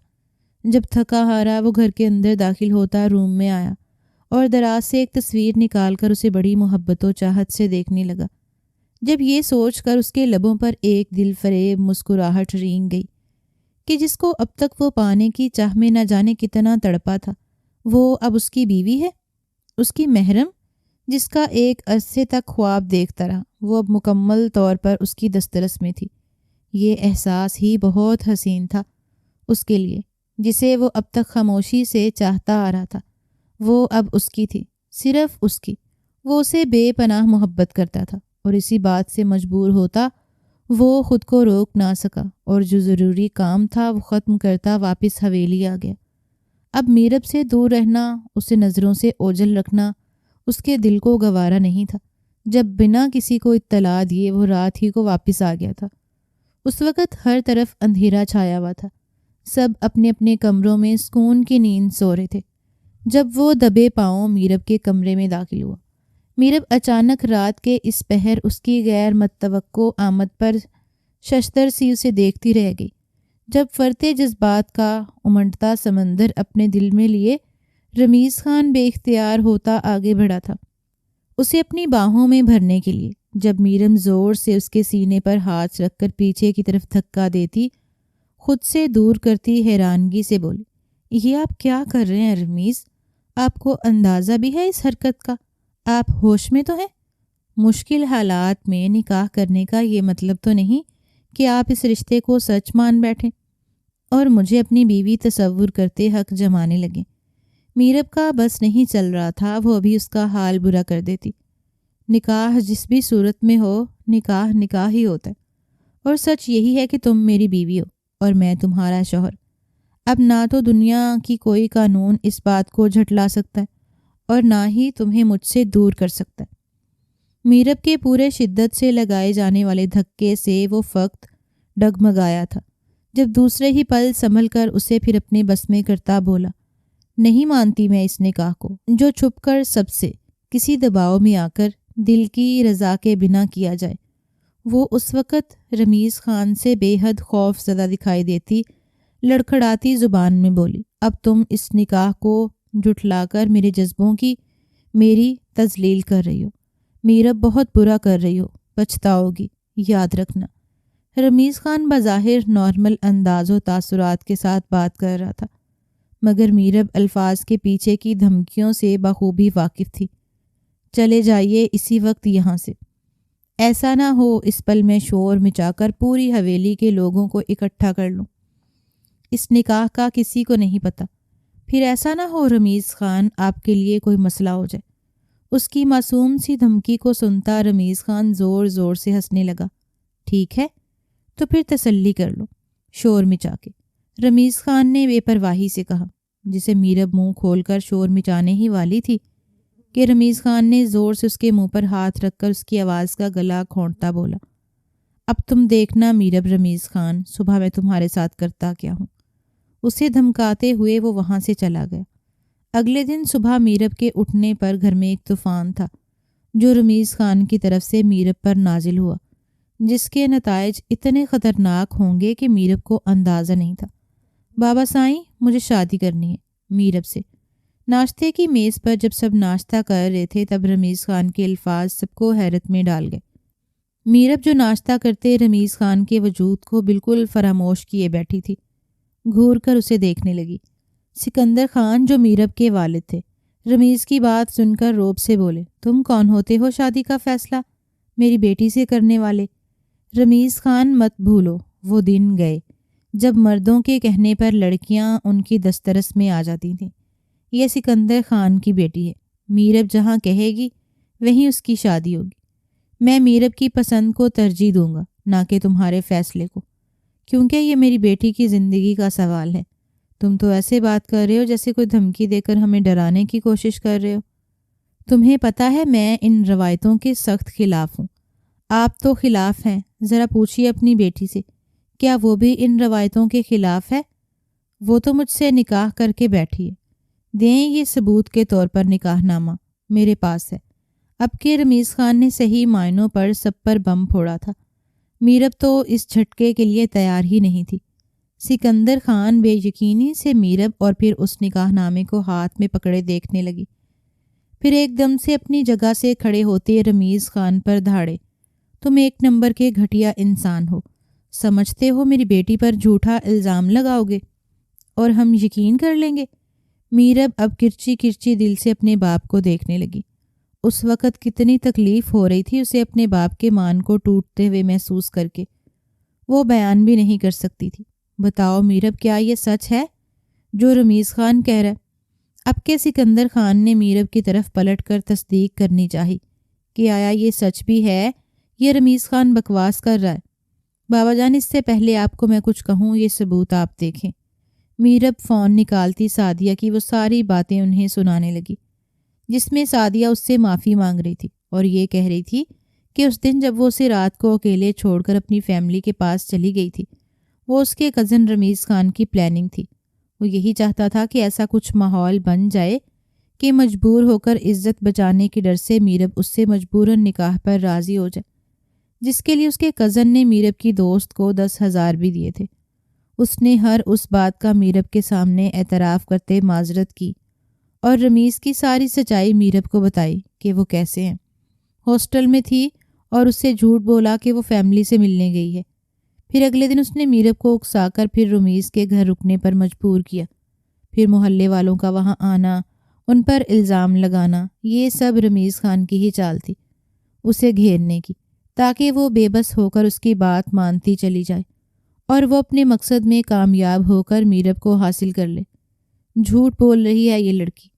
Speaker 1: جب تھکا ہارا وہ گھر کے اندر داخل ہوتا، روم میں آیا اور دراز سے ایک تصویر نکال کر اسے بڑی محبت و چاہت سے دیکھنے لگا۔ جب یہ سوچ کر اس کے لبوں پر ایک دل فریب مسکراہٹ رینگ گئی کہ جس کو اب تک وہ پانے کی چاہ میں نہ جانے کتنا تڑپا تھا، وہ اب اس کی بیوی ہے، اس کی محرم، جس کا ایک عرصے تک خواب دیکھتا رہا، وہ اب مکمل طور پر اس کی دسترس میں تھی۔ یہ احساس ہی بہت حسین تھا اس کے لیے، جسے وہ اب تک خاموشی سے چاہتا آ رہا تھا۔ وہ اب اس کی تھی، صرف اس کی۔ وہ اسے بے پناہ محبت کرتا تھا اور اسی بات سے مجبور ہوتا وہ خود کو روک نہ سکا اور جو ضروری کام تھا وہ ختم کرتا واپس حویلی آ گیا۔ اب میرب سے دور رہنا، اسے نظروں سے اوجھل رکھنا اس کے دل کو گوارا نہیں تھا۔ جب بنا کسی کو اطلاع دیے وہ رات ہی کو واپس آ گیا تھا۔ اس وقت ہر طرف اندھیرا چھایا ہوا تھا، سب اپنے اپنے کمروں میں سکون کی نیند سو رہے تھے۔ جب وہ دبے پاؤں میرب کے کمرے میں داخل ہوا، میرب اچانک رات کے اس پہر اس کی غیر متوقع آمد پر ششدر سی اسے دیکھتی رہ گئی۔ جب فرتے جذبات کا امنڈتا سمندر اپنے دل میں لیے رمیز خان بے اختیار ہوتا آگے بڑھا تھا اسے اپنی باہوں میں بھرنے کے لیے، جب میرم زور سے اس کے سینے پر ہاتھ رکھ کر پیچھے کی طرف دھکا دیتی، خود سے دور کرتی حیرانگی سے بولی، یہ آپ کیا کر رہے ہیں رمیز؟ آپ کو اندازہ بھی ہے اس حرکت کا؟ آپ ہوش میں تو ہیں؟ مشکل حالات میں نکاح کرنے کا یہ مطلب تو نہیں کہ آپ اس رشتے کو سچ مان بیٹھیں اور مجھے اپنی بیوی تصور کرتے حق جمانے لگیں۔ میرب کا بس نہیں چل رہا تھا، وہ ابھی اس کا حال برا کر دیتی۔ نکاح جس بھی صورت میں ہو، نکاح نکاح ہی ہوتا ہے، اور سچ یہی ہے کہ تم میری بیوی ہو اور میں تمہارا شوہر۔ اب نہ تو دنیا کی کوئی قانون اس بات کو جھٹلا سکتا ہے اور نہ ہی تمہیں مجھ سے دور کر سکتا ہے۔ میرب کے پورے شدت سے لگائے جانے والے دھکے سے وہ فقط ڈگمگایا تھا، جب دوسرے ہی پل سنبھل کر اسے پھر اپنے بس میں کرتا بولا، نہیں مانتی میں اس نکاح کو جو چھپ کر سب سے کسی دباؤ میں آ کر دل کی رضا کے بنا کیا جائے۔ وہ اس وقت رمیز خان سے بے حد خوف زدہ دکھائی دیتی، لڑکھڑاتی زبان میں بولی، اب تم اس نکاح کو جھٹلا کر میرے جذبوں کی میری تذلیل کر رہی ہو، میرا بہت برا کر رہی ہو، پچھتاؤ گی، یاد رکھنا۔ رمیز خان بظاہر نارمل انداز و تاثرات کے ساتھ بات کر رہا تھا، مگر میرب الفاظ کے پیچھے کی دھمکیوں سے بخوبی واقف تھی۔ چلے جائیے اسی وقت یہاں سے، ایسا نہ ہو اس پل میں شور مچا کر پوری حویلی کے لوگوں کو اکٹھا کر لوں۔ اس نکاح کا کسی کو نہیں پتہ، پھر ایسا نہ ہو رمیز خان آپ کے لیے کوئی مسئلہ ہو جائے۔ اس کی معصوم سی دھمکی کو سنتا رمیز خان زور زور سے ہنسنے لگا۔ ٹھیک ہے تو پھر تسلی کر لو، شور مچا کے، رمیز خان نے بے پرواہی سے کہا، جسے میرب منہ کھول کر شور مچانے ہی والی تھی کہ رمیز خان نے زور سے اس کے منہ پر ہاتھ رکھ کر اس کی آواز کا گلا کھونٹتا بولا، اب تم دیکھنا میرب رمیز خان، صبح میں تمہارے ساتھ کرتا کیا ہوں۔ اسے دھمکاتے ہوئے وہ وہاں سے چلا گیا۔ اگلے دن صبح میرب کے اٹھنے پر گھر میں ایک طوفان تھا جو رمیز خان کی طرف سے میرب پر نازل ہوا، جس کے نتائج اتنے خطرناک ہوں گے کہ میرب کو اندازہ نہیں تھا۔ بابا سائیں، مجھے شادی کرنی ہے، میرب سے۔ ناشتے کی میز پر جب سب ناشتہ کر رہے تھے تب رمیز خان کے الفاظ سب کو حیرت میں ڈال گئے۔ میرب جو ناشتہ کرتے رمیز خان کے وجود کو بالکل فراموش کیے بیٹھی تھی، گھور کر اسے دیکھنے لگی۔ سکندر خان جو میرب کے والد تھے، رمیز کی بات سن کر روب سے بولے، تم کون ہوتے ہو شادی کا فیصلہ میری بیٹی سے کرنے والے؟ رمیز خان، مت بھولو وہ دن گئے جب مردوں کے کہنے پر لڑکیاں ان کی دسترس میں آ جاتی تھیں۔ یہ سکندر خان کی بیٹی ہے، میرب جہاں کہے گی وہیں اس کی شادی ہوگی۔ میں میرب کی پسند کو ترجیح دوں گا، نہ کہ تمہارے فیصلے کو، کیونکہ یہ میری بیٹی کی زندگی کا سوال ہے۔ تم تو ایسے بات کر رہے ہو جیسے کوئی دھمکی دے کر ہمیں ڈرانے کی کوشش کر رہے ہو۔ تمہیں پتہ ہے میں ان روایتوں کے سخت خلاف ہوں۔ آپ تو خلاف ہیں، ذرا پوچھیے اپنی بیٹی سے، کیا وہ بھی ان روایتوں کے خلاف ہے؟ وہ تو مجھ سے نکاح کر کے بیٹھی ہے۔ دیں یہ ثبوت کے طور پر نکاح نامہ، میرے پاس ہے۔ اب کہ رمیز خان نے صحیح معنوں پر سب پر بم پھوڑا تھا۔ میرب تو اس جھٹکے کے لیے تیار ہی نہیں تھی۔ سکندر خان بے یقینی سے میرب اور پھر اس نکاح نامے کو ہاتھ میں پکڑے دیکھنے لگی، پھر ایک دم سے اپنی جگہ سے کھڑے ہوتے رمیز خان پر دھاڑے۔ تم ایک نمبر کے گھٹیا انسان ہو، سمجھتے ہو میری بیٹی پر جھوٹا الزام لگاؤ گے اور ہم یقین کر لیں گے؟ میرب اب کرچی کرچی دل سے اپنے باپ کو دیکھنے لگی۔ اس وقت کتنی تکلیف ہو رہی تھی اسے اپنے باپ کے مان کو ٹوٹتے ہوئے محسوس کر کے، وہ بیان بھی نہیں کر سکتی تھی۔ بتاؤ میرب، کیا یہ سچ ہے جو رمیز خان کہہ رہا ہے؟ اب کے سکندر خان نے میرب کی طرف پلٹ کر تصدیق کرنی چاہی کہ آیا یہ سچ بھی ہے، یہ رمیز خان بکواس کر رہا ہے۔ بابا جان، اس سے پہلے آپ کو میں کچھ کہوں، یہ ثبوت آپ دیکھیں۔ میرب فون نکالتی سعدیہ کی وہ ساری باتیں انہیں سنانے لگی، جس میں سعدیہ اس سے معافی مانگ رہی تھی اور یہ کہہ رہی تھی کہ اس دن جب وہ اسے رات کو اکیلے چھوڑ کر اپنی فیملی کے پاس چلی گئی تھی، وہ اس کے کزن رمیز خان کی پلاننگ تھی۔ وہ یہی چاہتا تھا کہ ایسا کچھ ماحول بن جائے کہ مجبور ہو کر عزت بچانے کے ڈر سے میرب اس سے مجبوراً نکاح پر راضی ہو جائے، جس کے لیے اس کے کزن نے میرب کی دوست کو 10,000 بھی دیے تھے۔ اس نے ہر اس بات کا میرب کے سامنے اعتراف کرتے معذرت کی اور رمیز کی ساری سچائی میرب کو بتائی کہ وہ کیسے ہیں۔ ہاسٹل میں تھی اور اس سے جھوٹ بولا کہ وہ فیملی سے ملنے گئی ہے۔ پھر اگلے دن اس نے میرب کو اکسا کر پھر رمیز کے گھر رکنے پر مجبور کیا۔ پھر محلے والوں کا وہاں آنا، ان پر الزام لگانا، یہ سب رمیز خان کی ہی چال تھی، اسے گھیرنے کی، تاکہ وہ بے بس ہو کر اس کی بات مانتی چلی جائے اور وہ اپنے مقصد میں کامیاب ہو کر میرب کو حاصل کر لے۔ جھوٹ بول رہی ہے یہ لڑکی،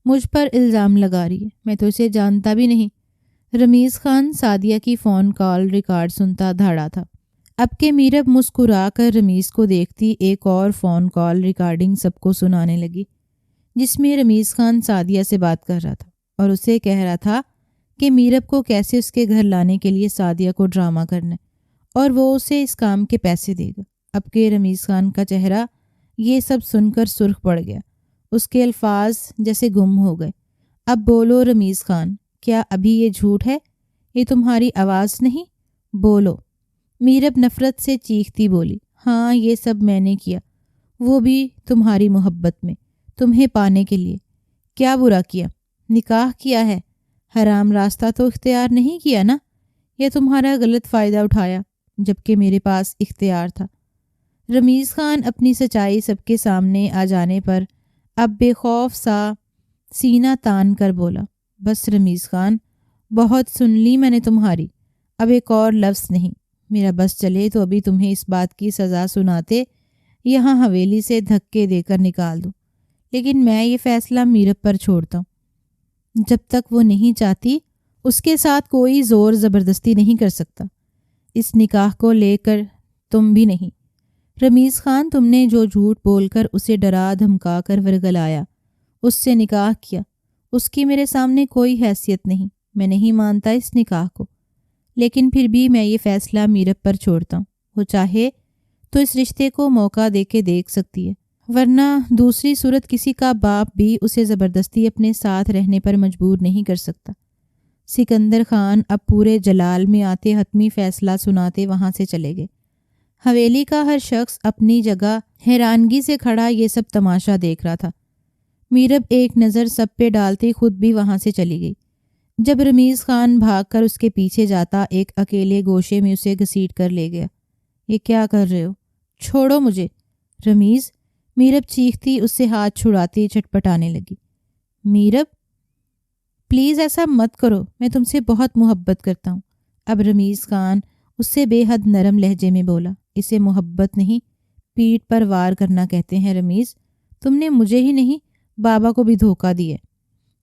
Speaker 1: مجھ پر الزام لگا رہی ہے، میں تو اسے جانتا بھی نہیں۔ رمیز خان سعدیہ کی فون کال ریکارڈ سنتا دھاڑا تھا۔ اب کہ میرب مسکرا کر رمیز کو دیکھتی ایک اور فون کال ریکارڈنگ سب کو سنانے لگی، جس میں رمیز خان سعدیہ سے بات کر رہا تھا اور اسے کہہ رہا تھا کہ میرب کو کیسے اس کے گھر لانے کے لیے سعدیہ کو ڈرامہ کرنا ہے اور وہ اسے اس کام کے پیسے دے گا۔ اب کہ رمیز خان کا چہرہ یہ سب سن کر سرخ پڑ گیا، اس کے الفاظ جیسے گم ہو گئے۔ اب بولو رمیز خان، کیا ابھی یہ جھوٹ ہے؟ یہ تمہاری آواز نہیں؟ بولو۔ میرب نفرت سے چیختی بولی، ہاں یہ سب میں نے کیا، وہ بھی تمہاری محبت میں، تمہیں پانے کے لیے۔ کیا برا کیا؟ نکاح کیا ہے، حرام راستہ تو اختیار نہیں کیا نا؟ یا تمہارا غلط فائدہ اٹھایا جبکہ میرے پاس اختیار تھا؟ رمیز خان اپنی سچائی سب کے سامنے آ جانے پر اب بے خوف سا سینہ تان کر بولا، بس رمیز خان، بہت سن لی میں نے تمہاری، اب ایک اور لفظ نہیں۔ میرا بس چلے تو ابھی تمہیں اس بات کی سزا سناتے یہاں حویلی سے دھکے دے کر نکال دوں، لیکن میں یہ فیصلہ میرب پر چھوڑتا ہوں۔ جب تک وہ نہیں چاہتی اس کے ساتھ کوئی زور زبردستی نہیں کر سکتا، اس نکاح کو لے کر تم بھی نہیں۔ رمیز خان، تم نے جو جھوٹ بول کر اسے ڈرا دھمکا کر ورگلایا، اس سے نکاح کیا، اس کی میرے سامنے کوئی حیثیت نہیں، میں نہیں مانتا اس نکاح کو، لیکن پھر بھی میں یہ فیصلہ میرب پر چھوڑتا ہوں۔ وہ چاہے تو اس رشتے کو موقع دے کے دیکھ سکتی ہے، ورنہ دوسری صورت کسی کا باپ بھی اسے زبردستی اپنے ساتھ رہنے پر مجبور نہیں کر سکتا۔ سکندر خان اب پورے جلال میں آتے حتمی فیصلہ سناتے وہاں سے چلے گئے۔ حویلی کا ہر شخص اپنی جگہ حیرانگی سے کھڑا یہ سب تماشا دیکھ رہا تھا۔ میرب ایک نظر سب پہ ڈالتے خود بھی وہاں سے چلی گئی۔ جب رمیز خان بھاگ کر اس کے پیچھے جاتا، ایک اکیلے گوشے میں اسے گھسیٹ کر لے گیا۔ یہ کیا کر رہے ہو؟ چھوڑو مجھے رمیز! میرب چیختی اس سے ہاتھ چھڑاتی چٹپٹانے لگی۔ میرب پلیز ایسا مت کرو، میں تم سے بہت محبت کرتا ہوں۔ اب رمیز خان اس سے بے حد نرم لہجے میں بولا، اسے محبت نہیں، پیٹھ پر وار کرنا کہتے ہیں رمیز، تم نے مجھے ہی نہیں بابا کو بھی دھوکہ دیا۔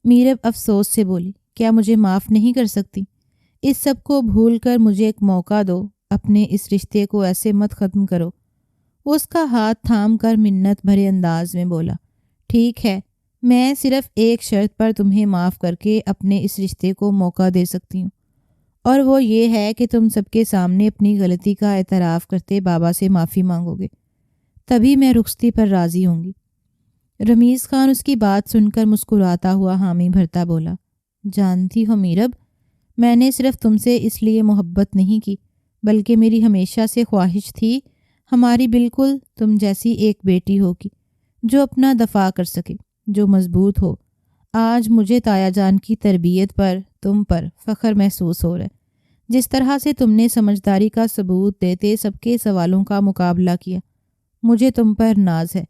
Speaker 1: میرب افسوس سے بولی، کیا مجھے معاف نہیں کر سکتی؟ اس سب کو بھول کر مجھے ایک موقع دو، اپنے اس رشتے کو ایسے مت ختم کرو۔ وہ اس کا ہاتھ تھام کر منت بھرے انداز میں بولا، ٹھیک ہے، میں صرف ایک شرط پر تمہیں معاف کر کے اپنے اس رشتے کو موقع دے سکتی ہوں، اور وہ یہ ہے کہ تم سب کے سامنے اپنی غلطی کا اعتراف کرتے بابا سے معافی مانگو گے، تبھی میں رخصتی پر راضی ہوں گی۔ رمیز خان اس کی بات سن کر مسکراتا ہوا حامی بھرتا بولا، جانتی ہو میرب، میں نے صرف تم سے اس لیے محبت نہیں کی بلکہ میری ہمیشہ سے خواہش تھی ہماری بالکل تم جیسی ایک بیٹی ہوگی جو اپنا دفاع کر سکے، جو مضبوط ہو۔ آج مجھے تایا جان کی تربیت پر تم پر فخر محسوس ہو رہا ہے، جس طرح سے تم نے سمجھداری کا ثبوت دیتے سب کے سوالوں کا مقابلہ کیا۔ مجھے تم پر ناز ہے،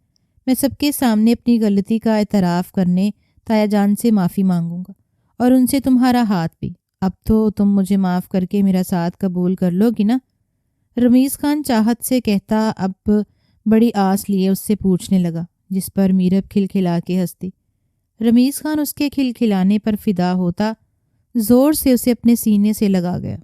Speaker 1: میں سب کے سامنے اپنی غلطی کا اعتراف کرنے تایا جان سے معافی مانگوں گا، اور ان سے تمہارا ہاتھ بھی۔ اب تو تم مجھے معاف کر کے میرا ساتھ قبول کر لو گی نا؟ رمیز خان چاہت سے کہتا اب بڑی آس لیے اس سے پوچھنے لگا، جس پر میرب کھلکھلا کے ہنستی۔ رمیز خان اس کے کھلکھلانے پر فدا ہوتا زور سے اسے اپنے سینے سے لگا گیا۔